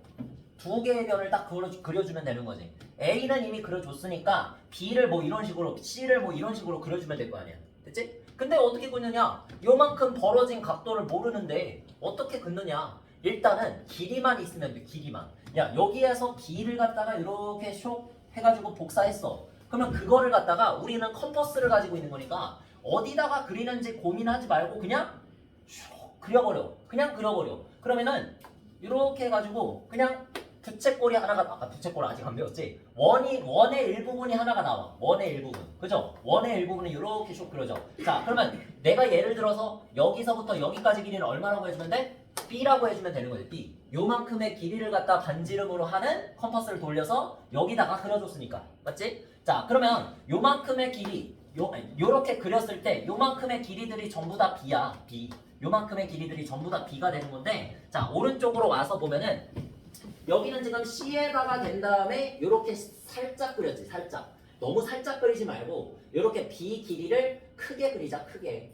두 개의 변을 딱 그려주면 되는 거지. A는 이미 그려줬으니까 B를 뭐 이런 식으로, C를 뭐 이런 식으로 그려주면 될 거 아니야. 됐지? 근데 어떻게 긋느냐? 요만큼 벌어진 각도를 모르는데 어떻게 긋느냐? 일단은 길이만 있으면 돼. 길이만. 야, 여기에서 B를 갖다가 이렇게 쇽 해가지고 복사했어. 그러면 그거를 갖다가 우리는 컴퍼스를 가지고 있는 거니까 어디다가 그리는지 고민하지 말고 그냥 슉 그려버려. 그냥 그려버려. 그러면은 이렇게 해가지고 그냥 부채꼴이 하나가 아까 부채꼴 아직 안 배웠지? 원의 일부분이 하나가 나와. 원의 일부분. 그죠? 원의 일부분은 이렇게 슉 그려져. 자, 그러면 내가 예를 들어서 여기서부터 여기까지 길이는 얼마라고 해주면 돼? B라고 해주면 되는 거지. B. 요만큼의 길이를 갖다 반지름으로 하는 컴퍼스를 돌려서 여기다가 그려줬으니까. 맞지? 자, 그러면 요만큼의 길이 요렇게 그렸을 때 요만큼의 길이들이 전부 다 B야. B. 요만큼의 길이들이 전부 다 B가 되는 건데, 자, 오른쪽으로 와서 보면은 여기는 지금 C에다가 된 다음에 요렇게 살짝 그렸지. 살짝. 너무 살짝 그리지 말고 요렇게 B 길이를 크게 그리자. 크게.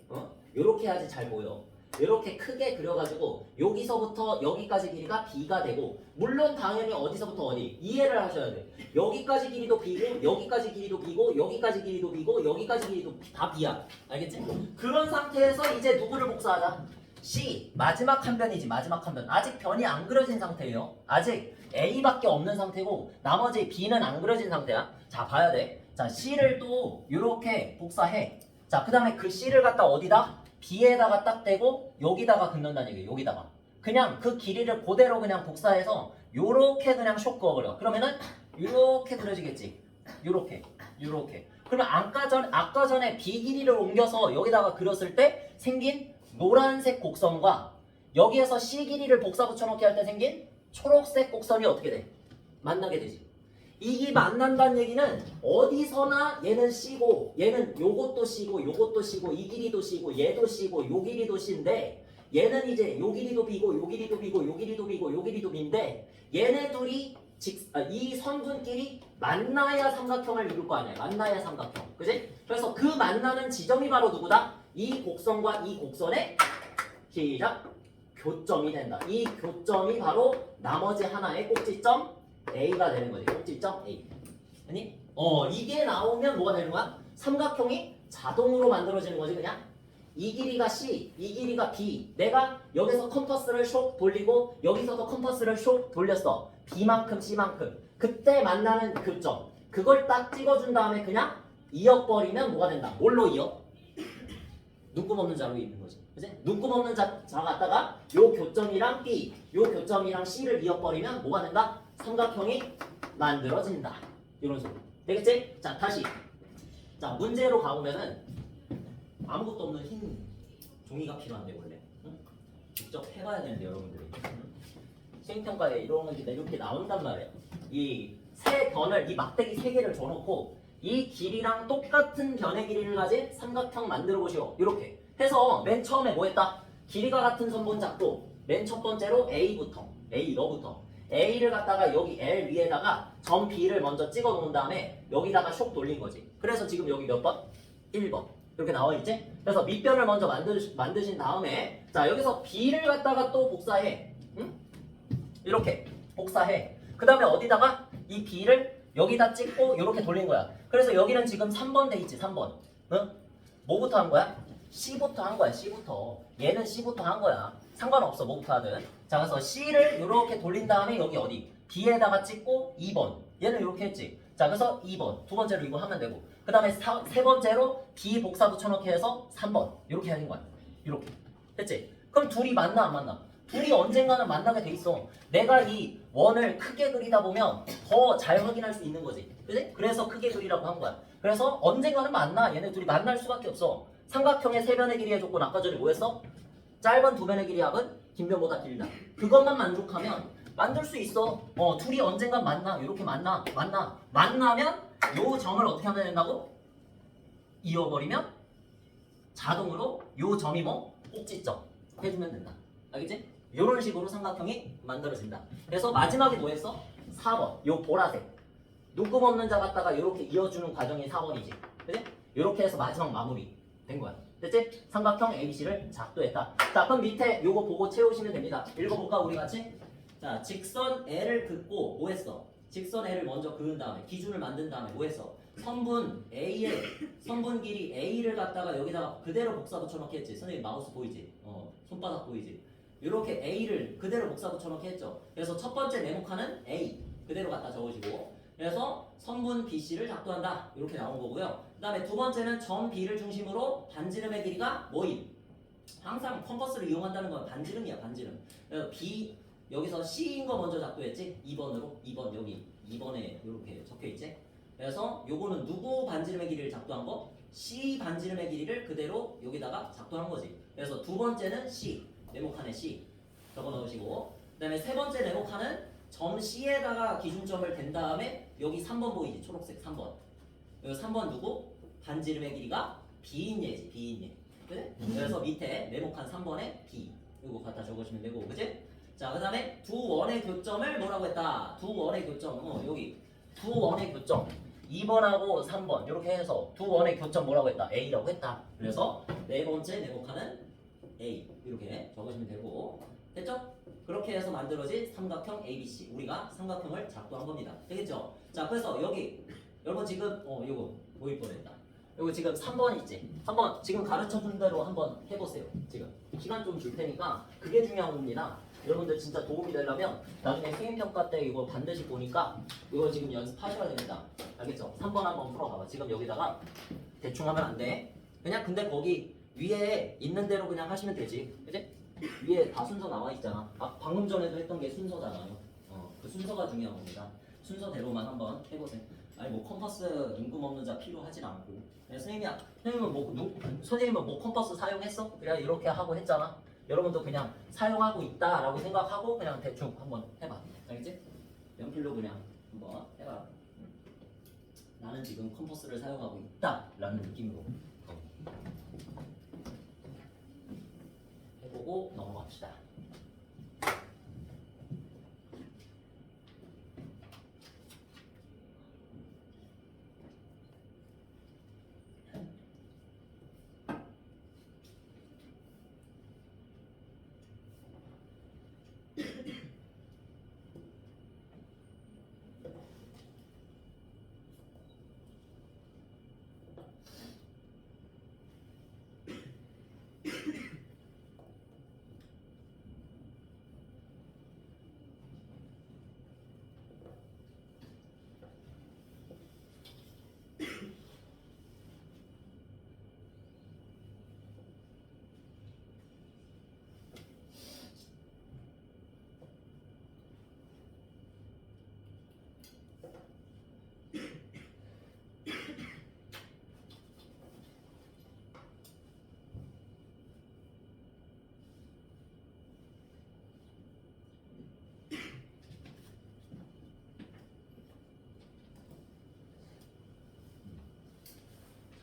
요렇게 해야지 잘 보여. 이렇게 크게 그려가지고 여기서부터 여기까지 길이가 B가 되고, 물론 당연히 어디서부터 어디 이해를 하셔야 돼. 여기까지 길이도 B고 여기까지 길이도 B고 여기까지 길이도 B고 여기까지 길이도 다 B야. 알겠지? 그런 상태에서 이제 누구를 복사하자? C. 마지막 한 변이지. 마지막 한 변. 아직 변이 안 그려진 상태예요. 아직 A밖에 없는 상태고 나머지 B는 안 그려진 상태야. 자, 봐야 돼. 자, C를 또 이렇게 복사해. 자, 그 다음에 그 C를 갖다 어디다? B에다가 딱 대고 여기다가 긋는다는 얘기예요. 여기다가 그냥 그 길이를 그대로 그냥 복사해서 요렇게 그냥 쇽 그어버려. 그러면은 요렇게 그려지겠지. 요렇게 그러면 아까 전에 B 길이를 옮겨서 여기다가 그렸을 때 생긴 노란색 곡선과 여기에서 C 길이를 복사 붙여넣기 할 때 생긴 초록색 곡선이 어떻게 돼? 만나게 되지. 이게 만난다는 얘기는 어디서나 얘는 C고 얘는 요것도 C고 요것도 C고 이 길이도 C고 얘도 C고 요 길이도 C인데, 얘는 이제 요 길이도 B고 요 길이도 B고 요 길이도 B고 요 길이도 B인데, 얘네 둘이 이 선분끼리 만나야 삼각형을 이룰 거 아니야. 만나야 삼각형. 그지? 그래서 그 만나는 지점이 바로 누구다? 이 곡선과 이 곡선의 시작 교점이 된다. 이 교점이 바로 나머지 하나의 꼭지점 A가 되는 거지. 꼭지점 A. 아니? 이게 나오면 뭐가 되는 거야? 삼각형이 자동으로 만들어지는 거지 그냥. 이 길이가 C, 이 길이가 B. 내가 여기서 컴퍼스를 쇽 돌리고 여기서도 컴퍼스를 쇽 돌렸어. B만큼 C만큼. 그때 만나는 교점. 그걸 딱 찍어준 다음에 그냥 이어버리면 뭐가 된다? 뭘로 이어? 눈금 없는 자로 이는 거지. 그치? 눈금 없는 자 갖다가 요 교점이랑 B, 요 교점이랑 C를 이어버리면 뭐가 된다? 삼각형이 만들어진다. 이런 식으로. 되겠지? 자, 다시. 자, 문제로 가보면은 아무것도 없는 흰 종이가 필요한데 원래. 응? 직접 해봐야 되는데 여러분들이. 응? 수행평가에 이런 게 이렇게 나온단 말이에요. 이 세 변을, 이 막대기 세 개를 줘놓고 이 길이랑 똑같은 변의 길이를 가진 삼각형 만들어 보시오. 이렇게 해서 맨 처음에 뭐 했다? 길이가 같은 선분 잡고 맨 첫 번째로 A부터 너부터 A를 갖다가 여기 L 위에다가 점 B를 먼저 찍어 놓은 다음에 여기다가 쇽 돌린 거지. 그래서 지금 여기 몇 번? 1번 이렇게 나와 있지? 그래서 밑변을 먼저 만드신 다음에 자 여기서 B를 갖다가 또 복사해. 응? 이렇게 복사해. 그 다음에 어디다가 이 B를 여기다 찍고 이렇게 돌린 거야. 그래서 여기는 지금 3번 돼 있지. 3번. 응? 뭐부터 한 거야? C부터 한 거야. C부터. 얘는 C부터 한 거야. 상관없어. 뭐부터 하든. 자 그래서 C를 이렇게 돌린 다음에 여기 어디? B에다가 찍고 2번. 얘는 이렇게 했지. 자 그래서 2번. 두 번째로 이거 하면 되고. 그 다음에 세 번째로 B 복사 붙여넣기 해서 3번. 이렇게 하는 거야. 이렇게. 됐지? 그럼 둘이 만나 안 만나? 둘이 언젠가는 만나게 돼 있어. 내가 이 원을 크게 그리다 보면 더 잘 확인할 수 있는 거지. 그지? 그래서 크게 그리라고 한 거야. 그래서 언젠가는 만나. 얘네 둘이 만날 수밖에 없어. 삼각형의 세 변의 길이의 조건 아까 전에 뭐 했어? 짧은 두 변의 길이 합은 긴 변보다 길다. 그것만 만족하면 만들 수 있어. 둘이 언젠간 만나. 이렇게 만나. 만나면 요 점을 어떻게 하면 된다고? 이어버리면 자동으로 요 점이 뭐? 꼭지점 해주면 된다. 알겠지? 이런 식으로 삼각형이 만들어진다. 그래서 마지막에 뭐 했어? 4번. 요 보라색. 눈금 없는 자 갖다가 이렇게 이어주는 과정이 4번이지. 그치? 이렇게 해서 마지막 마무리 된 거야. 됐지? 삼각형 ABC를 작도했다. 자, 그럼 밑에 요거 보고 채우시면 됩니다. 읽어볼까, 우리 같이? 자, 직선 L을 긋고 뭐 했어? 직선 L을 먼저 그은 다음에, 기준을 만든 다음에 뭐 했어? 선분 A의 선분 길이 A를 갖다가 여기다가 그대로 복사 붙여넣기 했지. 선생님 마우스 보이지? 손바닥 보이지? 이렇게 A를 그대로 복사 붙여넣기 했죠. 그래서 첫 번째 네모칸은 A 그대로 갖다 적으시고 그래서 선분 BC를 작도한다. 이렇게 나온 거고요. 그 다음에 두 번째는 점 B를 중심으로 반지름의 길이가 뭐임? 항상 컴퍼스를 이용한다는 건 반지름이야. 반지름. 그래서 B 여기서 C인 거 먼저 작도했지? 2번으로 2번 여기 2번에 이렇게 적혀있지? 그래서 요거는 누구 반지름의 길이를 작도한 거? C 반지름의 길이를 그대로 여기다가 작도한 거지. 그래서 두 번째는 C 네모칸에 C 적어 넣으시고 그 다음에 세 번째 네모칸은 점 C에다가 기준점을 댄 다음에 여기 3번 보이지? 초록색 3번 여기 3번 누구? 반지름의 길이가 B인 얘지. B인 얘. 그래? 그래서 밑에 네모칸 3번에 B 이거 갖다 적으시면 되고 그치? 자 그 다음에 두 원의 교점을 뭐라고 했다? 두 원의 교점 여기 두 원의 교점 2번하고 3번 이렇게 해서 두 원의 교점 뭐라고 했다? A라고 했다. 그래서 네 번째 네모칸은 A 이렇게 적으시면 되고 됐죠? 그렇게 해서 만들어진 삼각형 ABC 우리가 삼각형을 작도한 겁니다. 되겠죠? 자 그래서 여기 여러분 지금 요거 보일 뻔했다. 요거 지금 3번 있지? 3번 지금 가르쳐준 대로 한번 해보세요. 지금 시간 좀 줄 테니까 그게 중요한 겁니다. 여러분들 진짜 도움이 되려면 나중에 수행평가 때 이거 반드시 보니까 이거 지금 연습하셔야 됩니다. 알겠죠? 3번 한번 풀어봐봐. 지금 여기다가 대충 하면 안 돼. 그냥 근데 거기 위에 있는 대로 그냥 하시면 되지. 그치? 위에 다 순서 나와 있잖아. 방금 전에도 했던 게 순서잖아요. 그 순서가 중요한 겁니다. 순서대로만 한번 해보세요. 아니 뭐 컴퍼스 눈금 없는 자 필요하진 않고. 선생님은 뭐 컴퍼스 사용했어? 그냥 이렇게 하고 했잖아. 여러분도 그냥 사용하고 있다라고 생각하고 그냥 대충 한번 해봐. 알겠지? 연필로 그냥 한번 해봐. 나는 지금 컴퍼스를 사용하고 있다라는 느낌으로 해보고 넘어갑시다.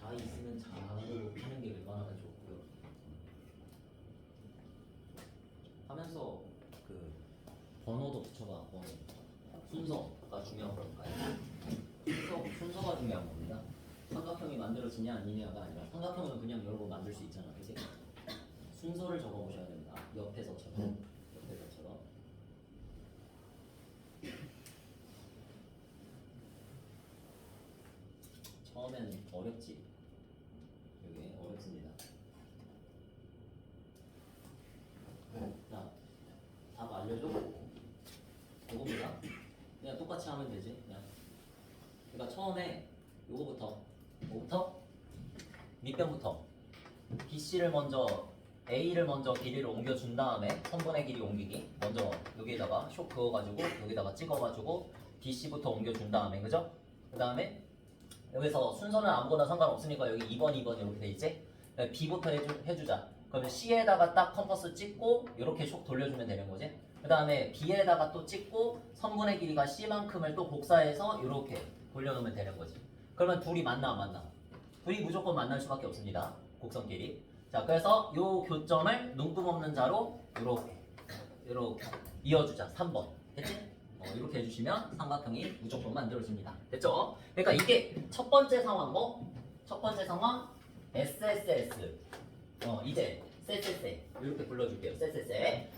자 있으면 자로 하는 게 웬만하면 좋고요. 하면서 그 번호도 붙여봐. 번호. 순서가 중요한 걸까요? 순서가 중요한 겁니다. 삼각형이 만들어지냐 아니냐가 아니라 삼각형은 그냥 여러 번 만들 수 있잖아, 그치? 순서를 적어보셔야 됩니다. 옆에서처럼. 처음엔 어렵지. 이게 어렵습니다. 자, 답 알려줘. 요거보다 그냥 똑같이 하면 되지. 그냥. 그러니까 처음에 요거부터 뭐부터? 밑변부터 BC를 먼저 A를 먼저 길이를 옮겨준 다음에 선분의 길이 옮기기 먼저 여기에다가 쇽 그어가지고 여기다가 찍어가지고 BC부터 옮겨준 다음에 그죠? 그 다음에 여기서 순서는 아무거나 상관없으니까 여기 2번, 2번 이렇게 돼 있지? B부터 해주자. 그러면 C에다가 딱 컴퍼스 찍고 이렇게 쇽 돌려주면 되는 거지? 그 다음에 B에다가 또 찍고 선분의 길이가 C만큼을 또 복사해서 이렇게 돌려놓으면 되는 거지. 그러면 둘이 만나 안 만나? 둘이 무조건 만날 수밖에 없습니다. 곡선끼리. 자, 그래서 요 교점을 눈금 없는 자로 이렇게 이어주자. 3번. 됐지? 이렇게 해주시면 삼각형이 무조건 만들어집니다. 됐죠? 그러니까 이게 첫 번째 상황 뭐? 첫 번째 상황 SSS. 이제 쎄쎄쎄 이렇게 불러줄게요. 쎄쎄쎄.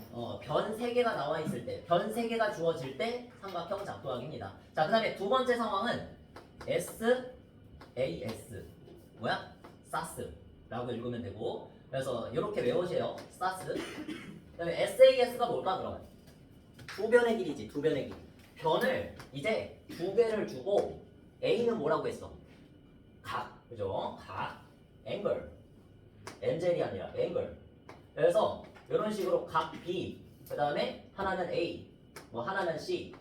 변 3개가 나와 있을 때, 변 3개가 주어질 때 삼각형 작도하기입니다. 자, 그 다음에 두 번째 상황은 SAS. 뭐야? 사스라고 읽으면 되고, 그래서 이렇게 외우세요. 사스. 그 다음에 SAS가 뭘까 그러면? 두 변의 길이지, 두 변의 길이. 변을 이제 두 개를 주고 A는 뭐라고 했어? 각, 그죠? 각, 앵글, 엔젤이 아니라 앵글. 그래서 이런 식으로 각 B, 그 다음에 하나는 A, 뭐 하나는 C,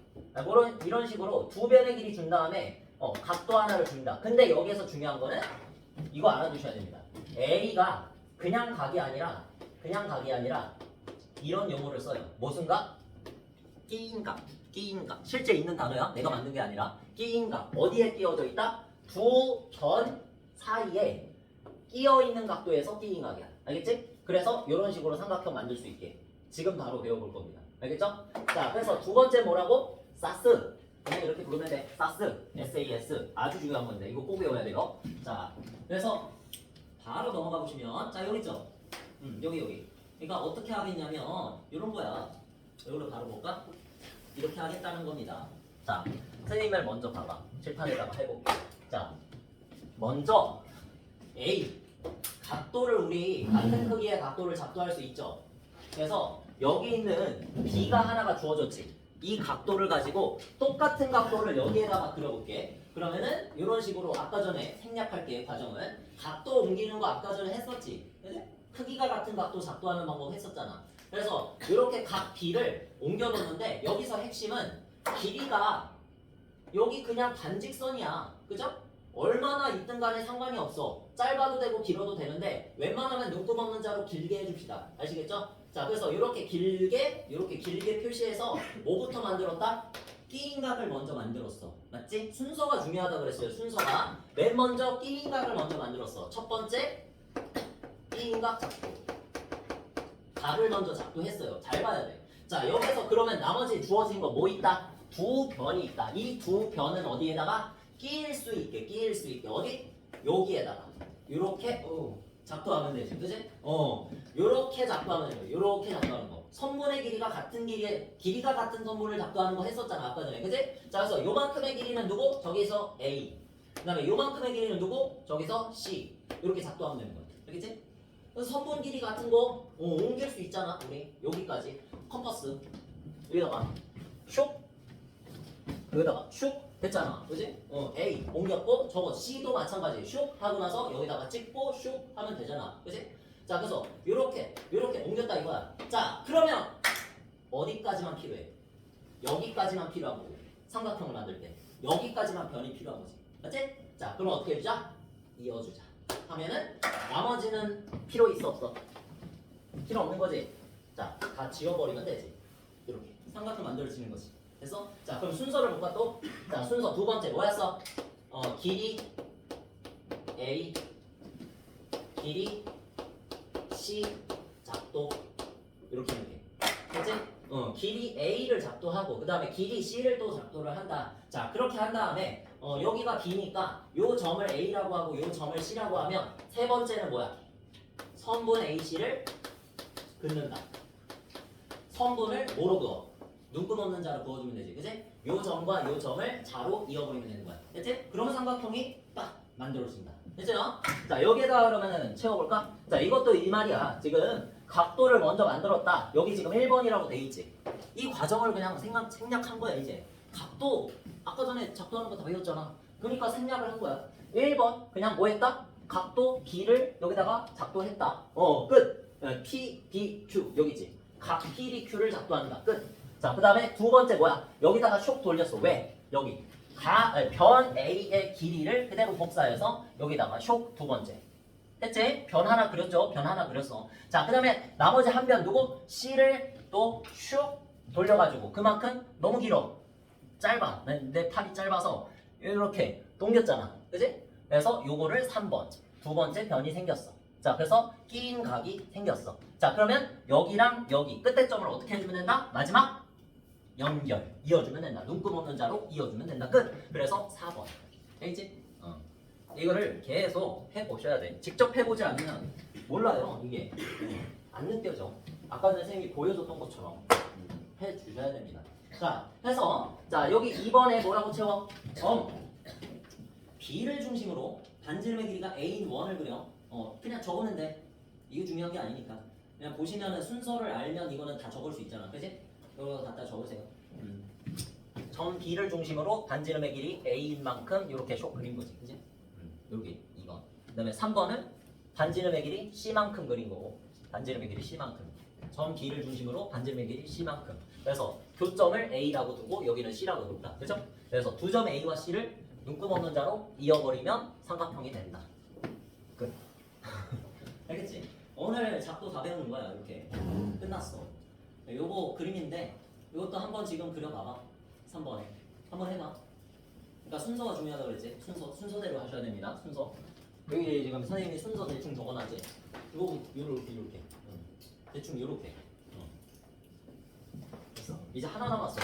이런 식으로 두 변의 길이 준 다음에 각도 하나를 준다. 근데 여기에서 중요한 거는 이거 알아두셔야 됩니다. A가 그냥 각이 아니라 이런 용어를 써요. 무슨 각? 끼인 각. 실제 있는 단어야. 내가 만든 게 아니라 끼인 각. 어디에 끼어져 있다? 두 변 사이에 끼어 있는 각도에서 끼인 각이야. 알겠지? 그래서 이런 식으로 삼각형 만들 수 있게 지금 바로 배워볼 겁니다. 알겠죠? 자, 그래서 두 번째 뭐라고? 사스. 그냥 이렇게 부르면 돼. 사스. SAS. 아주 중요한 건데 이거 꼭 외워야 돼요. 자, 그래서 바로 넘어가 보시면 자, 여기 있죠? 여기. 그러니까 어떻게 하겠냐면 이런 거야. 이거를 바로 볼까? 이렇게 하겠다는 겁니다. 자, 선생님을 먼저 봐봐. 칠판에다가 해볼게. 자, 먼저 A 각도를 우리 같은 크기의 각도를 작도할 수 있죠. 그래서 여기 있는 B가 하나가 주어졌지. 이 각도를 가지고 똑같은 각도를 여기에다가 그려볼게. 그러면은 이런 식으로 아까 전에 생략할게. 과정은 각도 옮기는 거 아까 전에 했었지. 그치? 크기가 같은 각도 작도하는 방법 했었잖아. 그래서 이렇게 각 B를 옮겨놓는데 여기서 핵심은 길이가 여기 그냥 단직선이야. 그죠? 얼마나 있든 간에 상관이 없어. 짧아도 되고 길어도 되는데 웬만하면 눈금 없는 자로 길게 해줍시다. 아시겠죠? 자, 그래서 이렇게 길게 표시해서 뭐부터 만들었다? 끼인 각을 먼저 만들었어. 맞지? 순서가 중요하다 그랬어요. 순서가 맨 먼저 끼인 각을 먼저 만들었어. 첫 번째 끼인 각 작도. 각을 먼저 작도했어요. 잘 봐야 돼. 자, 여기서 그러면 나머지 주어진 거 뭐 있다? 두 변이 있다. 이 두 변은 어디에다가? 끼일 수 있게 어디? 여기에다가 요렇게 작도하면 되지, 그지? 요렇게 작도하면 돼요. 요렇게 작도하는 거. 선분의 길이가 같은 길이가 같은 선분을 작도하는 거 했었잖아 아까 전에, 그지? 자, 그래서 요만큼의 길이는 누구? 저기서 A. 그다음에 요만큼의 길이는 누구? 저기서 C. 이렇게 작도하면 되는 거야, 알겠지? 그래서 선분 길이 같은 거 옮길 수 있잖아, 우리 여기까지 컴퍼스 여기다가 슉 여기다가 슉 됐잖아, 그지? A 옮겼고 저거 C도 마찬가지. 슉 하고 나서 여기다가 찍고 슉 하면 되잖아, 그지? 자, 그래서 요렇게 옮겼다 이거야. 자, 그러면 어디까지만 필요해? 여기까지만 필요한 거고, 삼각형을 만들 때 여기까지만 변이 필요한 거지, 맞지? 자, 그럼 어떻게 해주자? 이어주자 하면은 나머지는 필요 있어 없어? 필요 없는 거지. 자, 다 지워버리면 되지. 이렇게 삼각형 만들어지는 거지. 됐어? 자, 그럼 순서를 볼까 또? 자, 순서 두 번째 뭐였어? 길이 A, 길이 C 작도 이렇게 그치? 길이 A를 작도하고 그 다음에 길이 C를 또 작도를 한다. 자 그렇게 한 다음에 여기가 B니까 요 점을 A라고 하고 요 점을 C라고 하면 세 번째는 뭐야? 선분 AC를 긋는다. 선분을 뭐로 그어? 눈금 없는 자로 그어주면 되지, 그치? 요 점과 요 점을 자로 이어버리면 되는 거야, 그치? 그러면 삼각형이 딱 만들어진다, 그치? 자 여기에다 그러면은 채워볼까? 자 이것도 이 말이야. 지금 각도를 먼저 만들었다. 여기 지금 1번이라고 돼 있지. 이 과정을 그냥 생략한 거야 이제. 각도 아까 전에 작도하는 거 다 배웠잖아. 그러니까 생략을 한 거야. 1번 그냥 뭐 했다? 각도 B를 여기다가 작도했다. 끝. P, B, Q 여기지. 각 P, D, Q를 작도한다. 끝. 자, 그 다음에 두 번째 뭐야? 여기다가 쇽 돌렸어. 왜? 여기 변 A의 길이를 그대로 복사해서 여기다가 쇽 두 번째. 했지? 변 하나 그렸죠? 변 하나 그렸어. 자, 그 다음에 나머지 한 변 누구? C를 또 슉 돌려가지고 그만큼 너무 길어. 짧아. 내 팔이 짧아서 이렇게 동겼잖아. 그지? 그래서 요거를 3번. 두 번째 변이 생겼어. 자, 그래서 끼인 각이 생겼어. 자, 그러면 여기랑 여기 끝에 점을 어떻게 해주면 된다? 마지막 연결. 이어주면 된다. 눈금 없는 자로 이어주면 된다. 끝. 그래서 4번. 알겠지? 이거를 계속 해보셔야 돼. 직접 해보지 않으면 몰라요. 이게 안 느껴져. 아까 전에 선생님이 보여줬던 것처럼 해주셔야 됩니다. 자, 해서 자 여기 2번에 뭐라고 채워? 점 B를 중심으로 반지름의 길이가 A인 원을 그려. 그냥 적으면 돼. 이거 중요한 게 아니니까. 그냥 보시면은 순서를 알면 이거는 다 적을 수 있잖아. 그지? 이거 갖다 적으세요. 점 B를 중심으로 반지름의 길이 A인 만큼 이렇게 쇽 그린 거지. 그지? 여기 2번. 그 다음에 3번은 반지름의 길이 C만큼 그린 거고 반지름의 길이 C만큼. 점 B를 중심으로 반지름의 길이 C만큼. 그래서 교점을 A라고 두고 여기는 C라고 둔다. 그죠? 그래서 두 점 A와 C를 눈금 없는 자로 이어버리면 삼각형이 된다. 끝. 알겠지? 오늘 작도 다 배우는 거야. 이렇게. 끝났어. 요거 그림인데 이것도 한번 지금 그려봐봐. 3번에. 한번 해봐. 그러니까 순서가 중요하다고 그랬지? 순서대로 하셔야 됩니다. 순서. 여기 지금 선생님이 순서 대충 적어놨지? 요렇게. 대충 요렇게. 됐어. 이제 하나 남았어.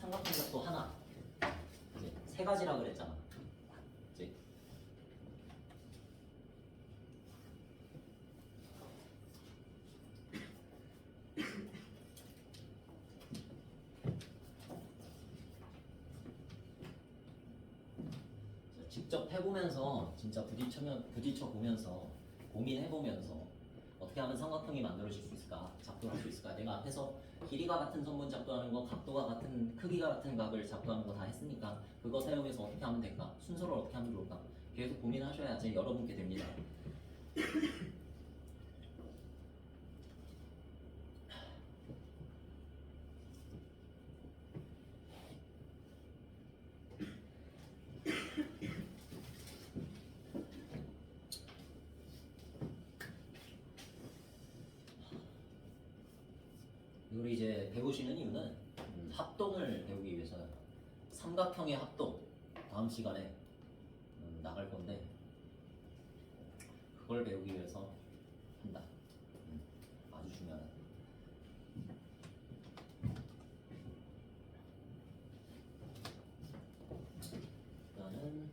삼각형 작도 하나. 이제 세 가지라 그랬잖아. 그치? 직접 해보면서 진짜 부딪혀 보면서 고민해보면서 어떻게 하면 삼각형이 만들어질 수 있을까? 작도할 수 있을까? 내가 앞에서 길이가 같은 선분 작도하는 거, 각도가 같은 크기가 같은 각을 작도하는 거 다 했으니까 그거 사용해서 어떻게 하면 될까? 순서를 어떻게 하면 좋을까? 계속 고민하셔야지 여러분께 됩니다. 우리 이제 배우시는 이유는 합동을 배우기 위해서요. 삼각형의 합동 다음 시간에 나갈 건데 그걸 배우기 위해서 한다. 아주 중요하다. 일단은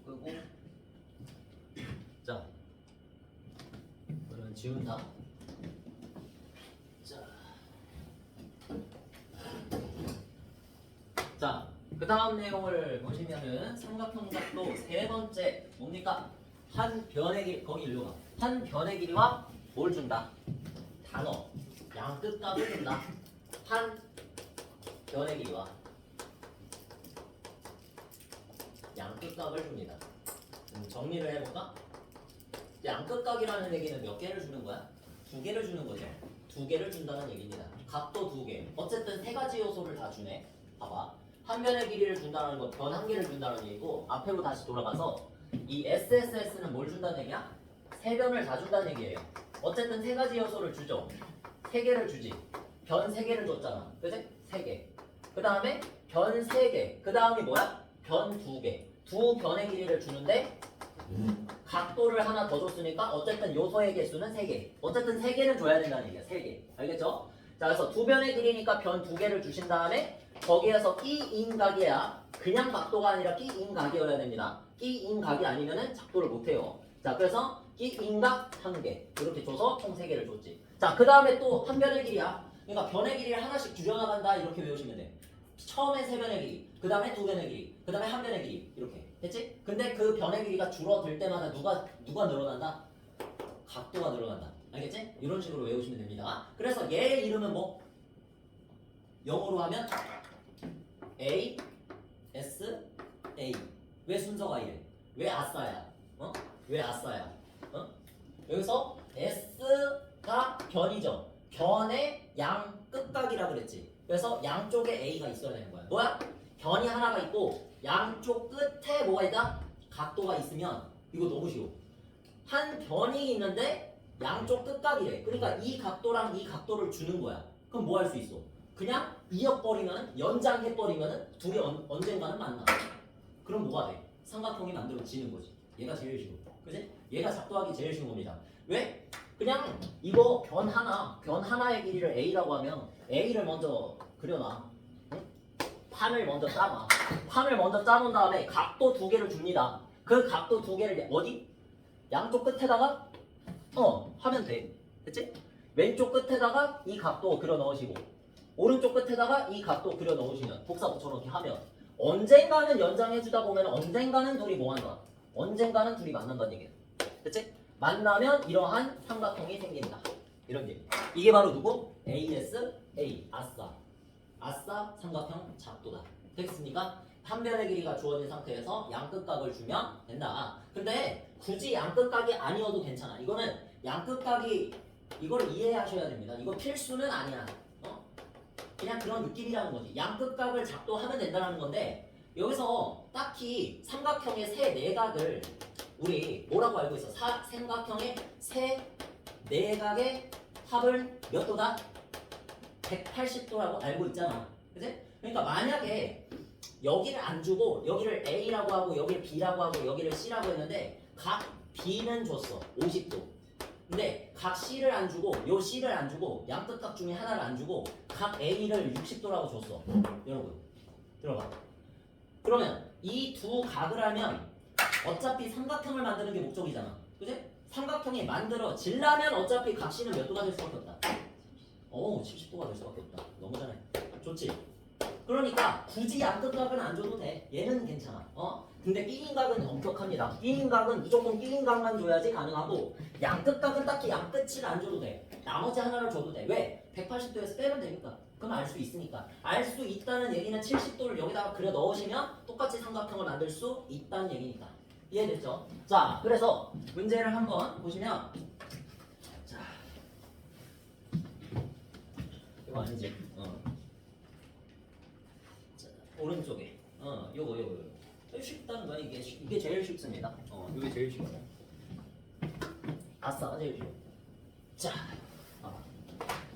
끄고 자. 지운다. 자, 그 다음 내용을 보시면은 삼각형 작도 세 번째 뭡니까? 한 변의 길이 거기 일로 가. 한 변의 길이와 뭘 준다? 단어. 양 끝값을 준다. 한 변의 길이와 양 끝값을 줍니다. 정리를 해볼까? 양끝각이라는 얘기는 몇 개를 주는 거야? 두 개를 주는 거죠. 두 개를 준다는 얘기입니다. 각도 두 개. 어쨌든 세 가지 요소를 다 주네. 봐봐. 한 변의 길이를 준다는 건 변 한 개를 준다는 얘기고 앞으로 다시 돌아가서 이 SSS는 뭘 준다는 얘기야? 세 변을 다 준다는 얘기예요. 어쨌든 세 가지 요소를 주죠. 세 개를 주지. 변 세 개를 줬잖아. 그치? 세 개. 그 다음에 변 세 개. 그 다음이 뭐야? 변 두 개. 두 변의 길이를 주는데 각도를 하나 더 줬으니까 어쨌든 요소의 개수는 3개. 어쨌든 3개는 줘야 된다는 얘기야. 3개. 알겠죠? 자, 그래서 두 변의 길이니까 변 2개를 주신 다음에 거기에서 끼인각이야. 그냥 각도가 아니라 끼인각이어야 됩니다. 끼인각이 아니면은 작도를 못 해요. 자, 그래서 끼인각 1개. 이렇게 줘서 총 3개를 줬지. 자, 그 다음에 또 한 변의 길이야. 그러니까 변의 길이를 하나씩 줄여나간다. 이렇게 외우시면 돼. 처음에 3변의 길이, 그 다음에 2변의 길이, 그 다음에 1변의 길이. 이렇게. 됐지? 근데 그 변의 길이가 줄어들 때마다 누가 늘어난다? 각도가 늘어난다. 알겠지? 이런 식으로 외우시면 됩니다. 그래서 얘의 이름은 뭐? 영어로 하면 A, S, A. 왜 순서가 이래? 왜 아싸야? 어? 왜 아싸야? 어? 여기서 S가 변이죠. 변의 양 끝각이라 그랬지. 그래서 양쪽에 A가 있어야 되는 거야. 뭐야? 변이 하나가 있고 양쪽 끝에 뭐가 있다? 각도가 있으면 이거 너무 쉬워. 한 변이 있는데 양쪽 끝각이래. 그러니까 이 각도랑 이 각도를 주는 거야. 그럼 뭐 할 수 있어? 그냥 이어버리면 연장해버리면 둘이 언젠가는 만나. 그럼 뭐가 돼? 삼각형이 만들어지는 거지. 얘가 제일 쉬워. 그지? 얘가 작도하기 제일 쉬운 겁니다. 왜? 그냥 이거 변 하나의 길이를 A라고 하면 A를 먼저 그려놔. 응? 판을 먼저 짜놔. 판을 먼저 짜놓은 다음에 각도 2개를 줍니다. 그 각도 2개를 어디? 양쪽 끝에다가 하면 돼. 됐지? 왼쪽 끝에다가 이 각도 그려 넣으시고 오른쪽 끝에다가 이 각도 그려 넣으시면 복사 붙여넣기 하면 언젠가는 연장해주다 보면 언젠가는 둘이 뭐한다? 언젠가는 둘이 만난다는 얘기야. 됐지? 만나면 이러한 삼각형이 생긴다. 이런 얘기. 이게 바로 누구? ASA. 아싸 삼각형 작도다. 되겠습니까? 한 변의 길이가 주어진 상태에서 양끝각을 주면 된다. 근데 굳이 양끝각이 아니어도 괜찮아. 이거는 양끝각이 이걸 이해하셔야 됩니다. 이거 필수는 아니야. 그냥 그런 느낌이라는 거지. 양끝각을 작도하면 된다는 건데 여기서 딱히 삼각형의 세 내각을 우리 뭐라고 알고 있어? 삼각형의 세 내각의 합은 몇 도다? 180도라고 알고 있잖아. 그치? 그러니까 만약에 여기를 안 주고 여기를 A라고 하고 여기를 B라고 하고 여기를 C라고 했는데 각 B는 줬어. 50도. 근데 각 C를 안 주고 요 C를 안 주고 양끝각 중에 하나를 안 주고 각 A를 60도라고 줬어. 여러분 들어봐. 그러면 이 두 각을 하면 어차피 삼각형을 만드는 게 목적이잖아. 그치? 삼각형이 만들어지려면 어차피 각 C는 몇 도가 될 수밖에 없다. 70도가 될 수밖에 없다. 너무 잘해. 좋지? 그러니까 굳이 양끝각은 안 줘도 돼. 얘는 괜찮아. 근데 끼인각은 엄격합니다. 끼인각은 무조건 끼인각만 줘야지 가능하고 양끝각은 딱히 양끝을 안 줘도 돼. 나머지 하나를 줘도 돼. 왜? 180도에서 빼면 되니까. 그럼 알 수 있으니까. 알 수 있다는 얘기는 70도를 여기다가 그려 넣으시면 똑같이 삼각형을 만들 수 있다는 얘기니까. 이해됐죠? 자, 그래서 문제를 한번 보시면 자, 이거 아니지? 자, 오른쪽에 요거 쉽다는 거야. 이게 제일 쉽습니다. 이게 제일 쉬워요. 아싸, 제일 쉬워. 자,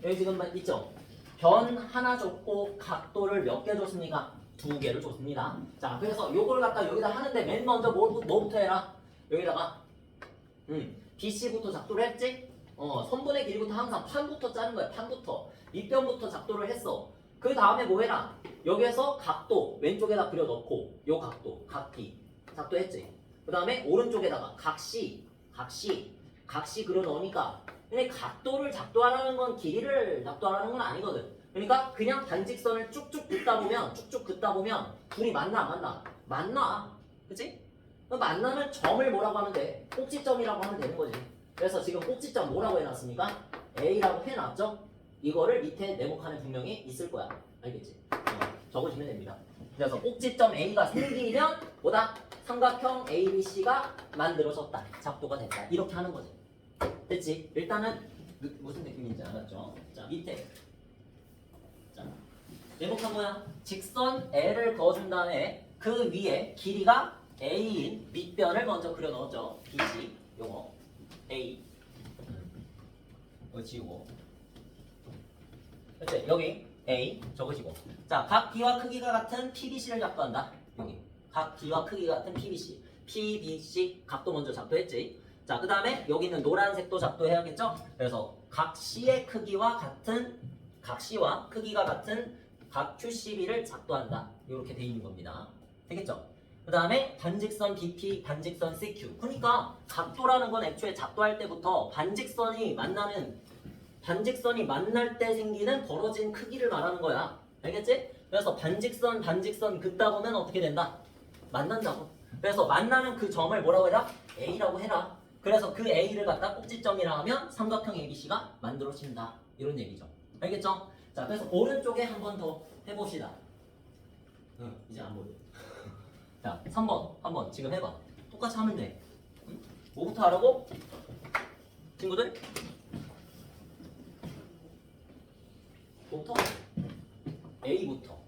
여기 지금 있죠? 변 하나 줬고 각도를 몇 개 줬습니까? 2개를 줬습니다. 자, 그래서 요걸 갖다 여기다 하는데 맨 먼저 뭐부터 해라? 여기다가 BC부터 작도를 했지? 선분의 길이부터 항상 판부터 짜는 거야. 판부터. 밑변부터 작도를 했어. 그 다음에 뭐 해라? 여기에서 각도 왼쪽에다 그려 넣고 요 각도, 각 B 작도했지? 그 다음에 오른쪽에다가 각 C 그려 넣으니까 근데 각도를 작도하라는 건 길이를 작도하라는 건 아니거든. 그러니까 그냥 단직선을 쭉쭉 긋다 보면 둘이 만나. 그치? 만나면 점을 뭐라고 하면 돼? 꼭지점이라고 하면 되는 거지. 그래서 지금 꼭지점 뭐라고 해놨습니까? A라고 해놨죠? 이거를 밑에 네모칸에 분명히 있을 거야. 알겠지? 적으시면 됩니다. 그래서 꼭지점 A가 생기면 뭐다? 삼각형 ABC가 만들어졌다. 작도가 됐다. 이렇게 하는 거지. 됐지? 일단은 무슨 느낌인지 알았죠? 자, 밑에 자, 네모칸 뭐야? 직선 L을 그어준 다음에 그 위에 길이가 A인 밑변을 먼저 그려 넣었죠. BC 요거 A 이거 지우고 그치? 여기 A 적으시고 자, 각 B와 크기가 같은 PBC를 작도한다. 여기 각 B와 크기 같은 PBC. PBC 각도 먼저 작도했지. 자, 그 다음에 여기 있는 노란색도 작도해야겠죠? 그래서 각 C의 크기와 같은 각 C와 크기가 같은 각 QCB를 작도한다. 이렇게 돼 있는 겁니다. 되겠죠? 그 다음에 반직선 BP, 반직선 CQ. 그러니까 각도라는 건 애초에 작도할 때부터 반직선이 만날 때 생기는 벌어진 크기를 말하는 거야. 알겠지? 그래서 반직선 긋다 보면 어떻게 된다? 만난다고. 그래서 만나는 그 점을 뭐라고 해라? A라고 해라. 그래서 그 A를 갖다 꼭지점이라 하면 삼각형 ABC가 만들어진다. 이런 얘기죠. 알겠죠? 자, 그래서 오른쪽에 한 번 더 해봅시다. 이제 안 보여. 자, 3번 한번 지금 해봐. 똑같이 하면 돼. 응? 뭐부터 하라고? 친구들? 뭐부터? A부터.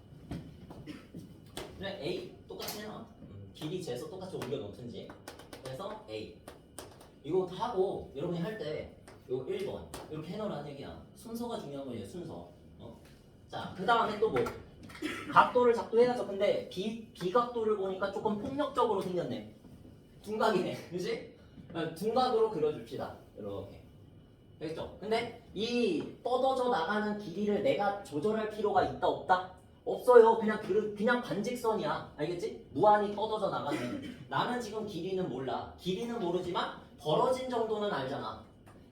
그래, A 똑같이 해놔. 길이 재서 똑같이 옮겨 놓든지. 그래서 A. 이거 하고 여러분이 할 때 이거 1번 이렇게 해놓으라는 얘기야. 순서가 중요한 거예요. 순서. 자, 그 다음에 또 뭐? 각도를 작도해야죠. 근데 비각도를 보니까 조금 폭력적으로 생겼네. 둔각이네. 그지? 둔각으로 그려줍시다. 이렇게. 되겠죠? 근데 이 뻗어져 나가는 길이를 내가 조절할 필요가 있다 없다? 없어요. 그냥 반직선이야. 알겠지? 무한히 뻗어져 나가는. 나는 지금 길이는 몰라. 길이는 모르지만 벌어진 정도는 알잖아.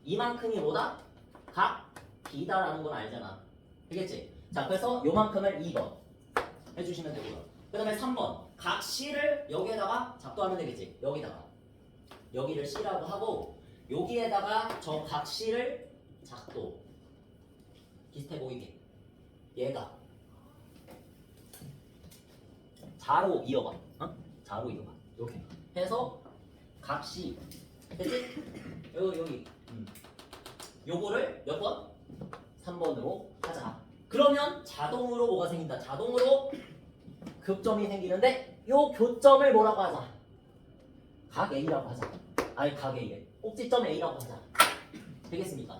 이만큼이 뭐다? 각 B다라는 건 알잖아. 되겠지? 자, 그래서 요만큼을 2번 해주시면 되고요. 그 다음에 3번 각 C를 여기에다가 작도하면 되겠지? 여기를 C라고 하고 여기에다가 저 각 C를 작도 비슷해 보이게 얘가 자로 이어가. 자로 이어가. 이렇게 해서 각 C 됐지? 여기 요거를 몇 번? 3번으로 하자. 그러면 자동으로 뭐가 생긴다? 자동으로 교점이 생기는데 요 교점을 뭐라고 하자? 각 A라고 하자. 아니 각 A래. 꼭지점 A라고 하자. 되겠습니까?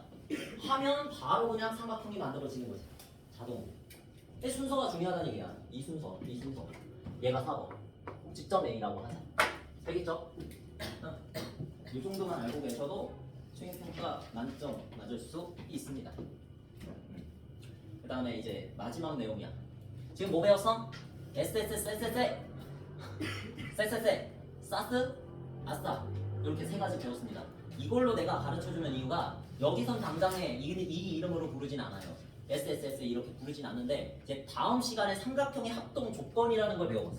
하면 바로 그냥 삼각형이 만들어지는 거지. 자동으로. 이 순서가 중요하다는 얘기야. 이 순서. 얘가 4번. 꼭지점 A라고 하자. 되겠죠? 이 정도만 알고 계셔도 수행평가 만점 맞을 수 있습니다. 그 다음에 이제 마지막 내용이야. 지금 뭐 배웠어? SSSSS 사스, 아싸 이렇게 세 가지 배웠습니다. 이걸로 내가 가르쳐주는 이유가 여기선 당장에 이 이름으로 부르진 않아요. SSS 이렇게 부르진 않는데 이제 다음 시간에 삼각형의 합동 조건이라는 걸 배워.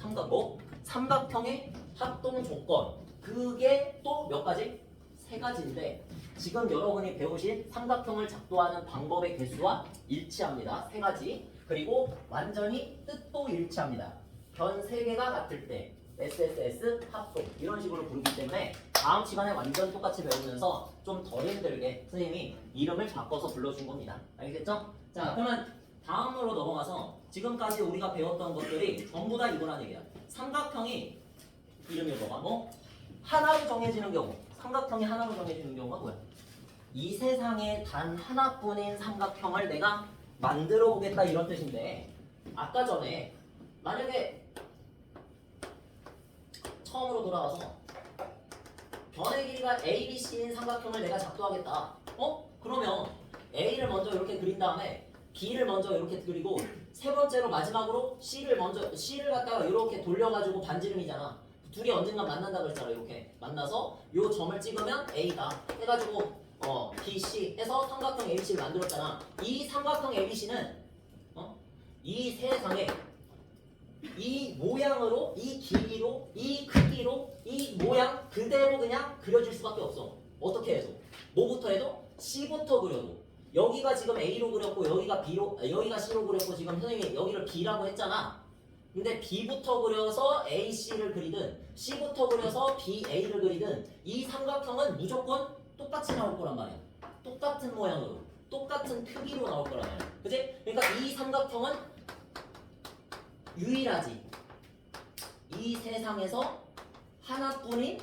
삼각형의 합동 조건. 그게 또 몇 가지? 3가지인데 지금 여러분이 배우신 삼각형을 작도하는 방법의 개수와 일치합니다. 3가지. 그리고 완전히 뜻도 일치합니다. 변 3개가 같을 때 SSS 합동 이런 식으로 부르기 때문에 다음 시간에 완전 똑같이 배우면서 좀 덜 힘들게 선생님이 이름을 바꿔서 불러준 겁니다. 알겠죠? 자, 그러면 다음으로 넘어가서 지금까지 우리가 배웠던 것들이 전부 다 이거란 얘기야. 삼각형이 이름이 뭐가 뭐? 하나로 정해지는 경우. 삼각형이 하나로 정해지는 경우가 뭐야? 이 세상에 단 하나뿐인 삼각형을 내가 만들어 보겠다 이런 뜻인데 아까 전에 만약에 처음으로 돌아가서 변의 길이가 ABC인 삼각형을 내가 작도하겠다. 그러면 A를 먼저 이렇게 그린 다음에 B를 먼저 이렇게 그리고 세 번째로 마지막으로 C를 갖다가 이렇게 돌려가지고 반지름이잖아. 둘이 언젠가 만난다 그랬잖아. 이렇게 만나서 요 점을 찍으면 A다 해가지고 BC 해서 삼각형 ABC를 만들었잖아. 이 삼각형 ABC는 이 세상에 이 모양으로, 이 길이로, 이 크기로, 이 모양 그대로 그냥 그려질 수밖에 없어. 어떻게 해서? 뭐부터 해도? C부터 그려도. 여기가 지금 A로 그렸고 여기가 C로 그렸고 지금 선생님이 여기를 B라고 했잖아. 근데 B부터 그려서 AC를 그리든 C부터 그려서 BA를 그리든 이 삼각형은 무조건 똑같이 나올 거란 말이야. 똑같은 모양으로, 똑같은 크기로 나올 거란 말이야. 그치? 그러니까 이 삼각형은 유일하지. 이 세상에서 하나뿐인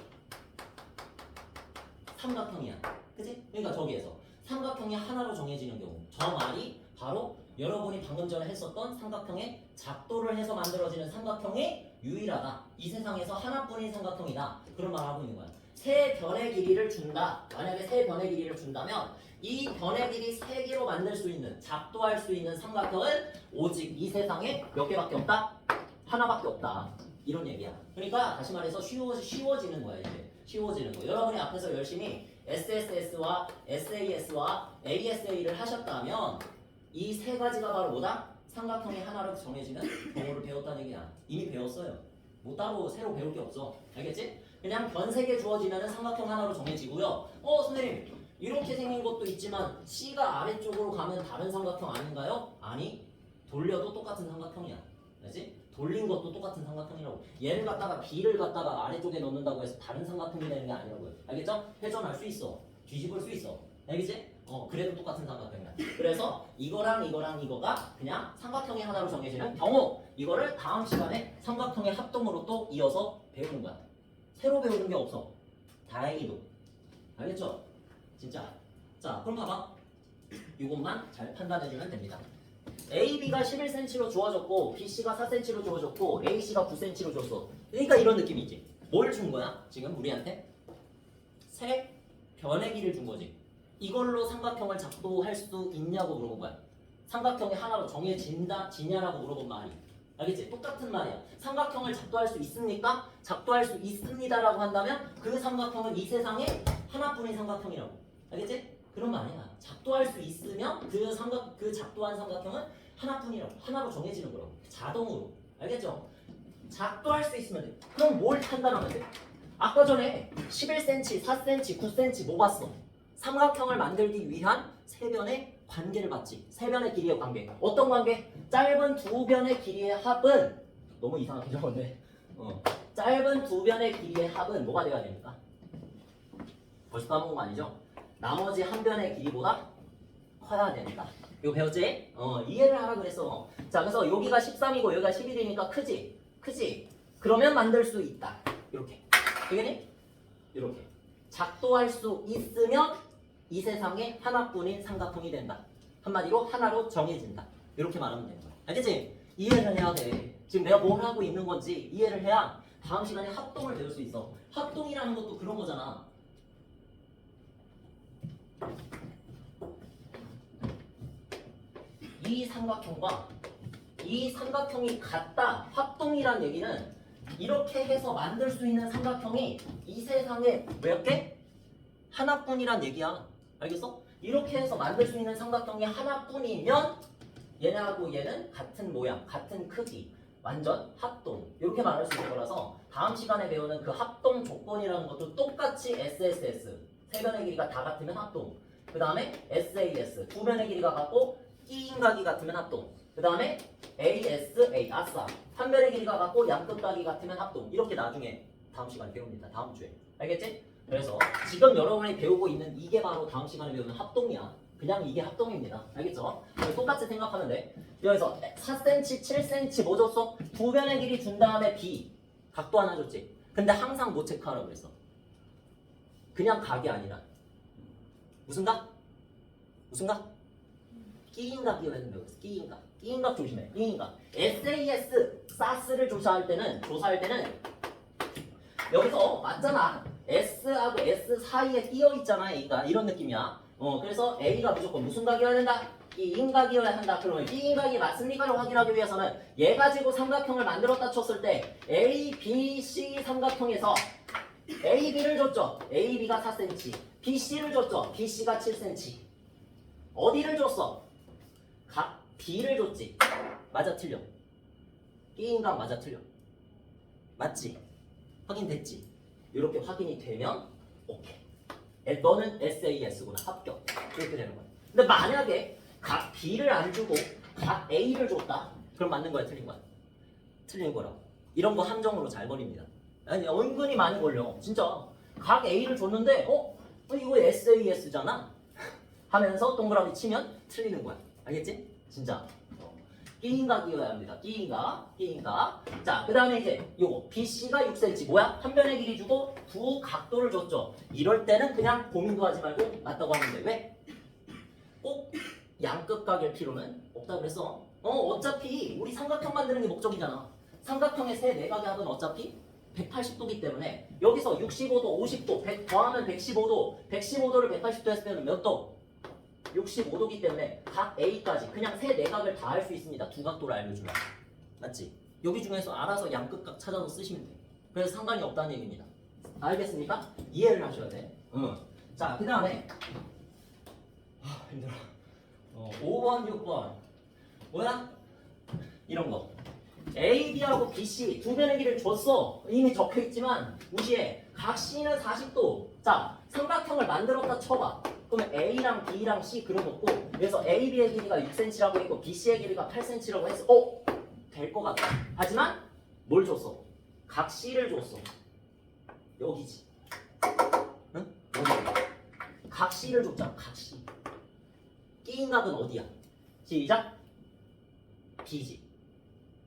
삼각형이야. 그치? 그러니까 저기에서 삼각형이 하나로 정해지는 경우 저 말이 바로 여러분이 방금 전에 했었던 삼각형의 작도를 해서 만들어지는 삼각형의 유일하다. 이 세상에서 하나뿐인 삼각형이다. 그런 말을 하고 있는 거야. 세 변의 길이를 준다. 만약에 세 변의 길이를 준다면 이 변의 길이 세 개로 만들 수 있는, 작도할 수 있는 삼각형은 오직 이 세상에 몇 개밖에 없다? 하나밖에 없다. 이런 얘기야. 그러니까 다시 말해서 쉬워지는 거야. 이제 쉬워지는 거. 여러분이 앞에서 열심히 SSS와 SAS와 ASA를 하셨다면 이 세 가지가 바로 뭐다? 삼각형이 하나로 정해지는 경우를 배웠다는 얘기야. 이미 배웠어요. 뭐 따로 새로 배울 게 없어. 알겠지? 그냥 변 세 개 주어지면 삼각형 하나로 정해지고요. 선생님 이렇게 생긴 것도 있지만 C가 아래쪽으로 가면 다른 삼각형 아닌가요? 아니, 돌려도 똑같은 삼각형이야. 알지? 돌린 것도 똑같은 삼각형이라고. 얘를 갖다가 B를 갖다가 아래쪽에 넣는다고 해서 다른 삼각형이 되는 게 아니라고요. 알겠죠? 회전할 수 있어. 뒤집을 수 있어. 알겠지? 그래도 똑같은 삼각형이야. 그래서 이거랑 이거랑 이거가 그냥 삼각형이 하나로 정해지는 경우, 이거를 다음 시간에 삼각형의 합동으로 또 이어서 배우는 거야. 새로 배우는 게 없어. 다행히도. 알겠죠? 진짜. 자, 그럼 봐봐. 이것만 잘 판단해주면 됩니다. AB가 11cm로 주어졌고 BC가 4cm로 주어졌고 AC가 9cm로 줬어. 그러니까 이런 느낌이지. 뭘 준 거야? 지금 우리한테? 세 변의 길이를 준 거지. 이걸로 삼각형을 작도할 수 있냐고 물어본 거야. 삼각형이 하나로 정해지냐라고 물어본 말이. 알겠지? 똑같은 말이야. 삼각형을 작도할 수 있습니까? 작도할 수 있습니다라고 한다면 그 삼각형은 이 세상에 하나뿐인 삼각형이라고. 알겠지? 그런 말이야. 작도할 수 있으면 그 작도한 삼각형은 하나뿐이라고. 하나로 정해지는 거라고. 자동으로. 알겠죠? 작도할 수 있으면 돼. 그럼 뭘 판단하면 돼? 아까 전에 11cm, 4cm, 9cm 뭐 봤어? 삼각형을 만들기 위한 세 변의 관계를 봤지. 세 변의 길이의 관계. 어떤 관계? 짧은 두 변의 길이의 합은, 너무 이상하게 적었네. 짧은 두 변의 길이의 합은 뭐가 돼야 됩니까? 벌써 까먹은 거 아니죠? 나머지 한 변의 길이보다 커야 됩니다. 이거 배웠지? 이해를 하라 그랬어. 자, 그래서 여기가 13이고 여기가 11이니까 크지? 크지? 그러면 만들 수 있다. 이렇게. 되겠니? 이렇게. 작도할 수 있으면 이 세상에 하나뿐인 삼각형이 된다. 한마디로 하나로 정해진다. 이렇게 말하면 되는 거야. 알겠지? 이해를 해야 돼. 지금 내가 뭘 하고 있는 건지 이해를 해야 다음 시간에 합동을 배울 수 있어. 합동이라는 것도 그런 거잖아. 이 삼각형과 이 삼각형이 같다. 합동이란 얘기는 이렇게 해서 만들 수 있는 삼각형이 이 세상에 몇 개? 하나뿐이란 얘기야. 알겠어? 이렇게 해서 만들 수 있는 삼각형이 하나뿐이면 얘네하고 얘는 같은 모양, 같은 크기, 완전 합동. 이렇게 말할 수 있는 거라서 다음 시간에 배우는 그 합동 조건이라는 것도 똑같이 SSS, 세 변의 길이가 다 같으면 합동. 그 다음에 SAS, 두 변의 길이가 같고 끼인각이 같으면 합동. 그 다음에 ASA, 아싸, 한 변의 길이가 같고 양끝각이 같으면 합동. 이렇게 나중에 다음 시간에 배웁니다. 다음 주에. 알겠지? 그래서 지금 여러분이 배우고 있는 이게 바로 다음 시간에 배우는 합동이야. 그냥 이게 합동입니다. 알겠죠? 똑같이 생각하면 돼. 여기서 4cm, 7cm 뭐 줬어? 두 변의 길이 준 다음에 B. 각도 하나 줬지. 근데 항상 뭐 체크하라고 그랬어? 그냥 각이 아니라 무슨 각? 무슨 각? 끼인각이어야 된다고 했어. 끼인각. 끼인각 조심해. 끼인각. SAS, 사스를 조사할 때는 여기서 맞잖아. S하고 S 사이에 끼어 있잖아. A가 이런 느낌이야. 그래서 A가 무조건 무슨 각이어야 된다? 끼인각이어야 한다. 그러면 끼인각이 맞습니까를 확인하기 위해서는 얘 가지고 삼각형을 만들었다 쳤을 때 A, B, C 삼각형에서 A, B를 줬죠. A, B가 4cm. B, C를 줬죠. B, C가 7cm. 어디를 줬어? 각 B를 줬지. 맞아 틀려? 끼인각 맞아 틀려? 맞지? 확인됐지? 이렇게 확인이 되면 오케이. 너는 SAS구나. 합격. 이렇게 되는 거야. 근데 만약에 각 B를 안 주고 각 A를 줬다. 그럼 맞는 거야, 틀린 거야? 틀린 거라고. 이런 거 함정으로 잘 버립니다. 아니, 은근히 많이 걸려. 진짜. 각 A를 줬는데 이거 SAS잖아. 하면서 동그라미 치면 틀리는 거야. 알겠지? 진짜. 끼인각이어야 합니다. 끼인각. 자, 그 다음에 이제 요거 BC가 6cm 뭐야? 한 변의 길이 주고 두 각도를 줬죠. 이럴 때는 그냥 고민도 하지 말고 맞다고 하면 돼. 왜? 꼭 양끝각일 필요는 없다 그랬어. 어차피 우리 삼각형 만드는 게 목적이잖아. 삼각형의 세 내각의 합은 어차피 180도기 때문에 여기서 65도, 50도, 100 더하면 115도, 115도를 180도 했으면 몇 도? 65도기 때문에 각 A까지 그냥 세 내각을 다 할 수 있습니다. 두 각도를 알려주면. 맞지? 여기 중에서 알아서 양끝각 찾아서 쓰시면 돼. 그래서 상관이 없다는 얘기입니다. 알겠습니까? 이해를 하셔야 돼. 응. 자, 그 다음에 힘들어. 5번, 6번 뭐야? 이런 거. A, B하고 B, C 두 변의 길을 줬어. 이미 적혀있지만 무시해. 각 C는 40도. 자, 삼각형을 만들었다 쳐봐. 그러면 A랑 B랑 C 그려놓고 그래서 A, B의 길이가 6cm라고 했고 B, C의 길이가 8cm라고 했어. 될 것 같다. 하지만 뭘 줬어? 각 C를 줬어. 여기지. 응? 여기. 각 C를 줬잖아. 각 C. 끼인 각은 어디야? 시작. B지.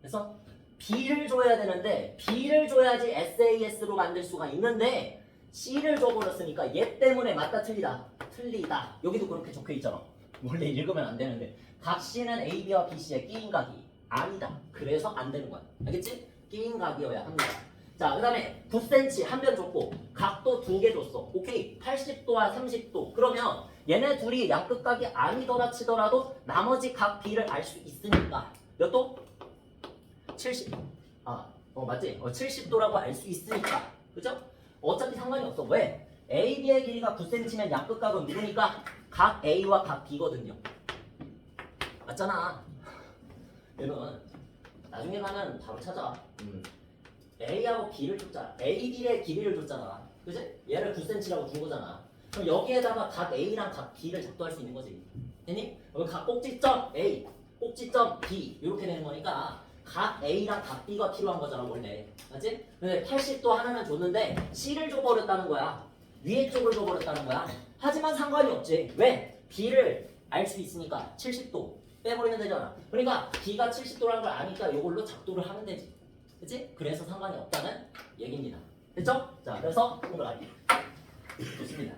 그래서 B를 줘야 되는데 B를 줘야지 SAS로 만들 수가 있는데 C를 줘버렸으니까 얘 때문에 맞다 틀리다. 틀리다. 여기도 그렇게 적혀 있잖아. 원래 읽으면 안 되는데 각 C는 AB와 BC의 끼인 각이 아니다. 그래서 안 되는 거야. 알겠지? 끼인 각이어야 합니다. 자, 그 다음에 9cm 한 변 줬고 각도 두 개 줬어. 오케이. 80도와 30도. 그러면 얘네 둘이 양끝각이 아니더라 치더라도 나머지 각 B를 알 수 있으니까 몇 도? 70. 맞지? 70도라고 알 수 있으니까. 그죠? 어차피 상관이 없어. 왜? AB의 길이가 9cm면 양끝각은 누구니까? 각 A와 각 B거든요. 맞잖아. 얘는 나중에 가면 바로 찾아. A하고 B를 줬잖아. AB의 길이를 줬잖아. 그지? 얘를 9cm라고 준 거잖아. 그럼 여기에다가 각 A랑 각 B를 작도할 수 있는 거지. 됐니? 그럼 각 꼭지점 A, 꼭지점 B 이렇게 되는 거니까 각 A랑 각 B가 필요한 거잖아 원래. 맞지? 근데 80도 하나는 줬는데 C를 줘버렸다는 거야. 위에 쪽을 줘버렸다는 거야. 하지만 상관이 없지. 왜? B를 알 수 있으니까 70도 빼버리면 되잖아. 그러니까 B가 70도라는 걸 아니까 이걸로 작도를 하면 되지. 그치? 그래서 상관이 없다는 얘기입니다. 됐죠? 자, 그래서 동그라미. 좋습니다.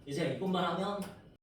이제 이것만 하면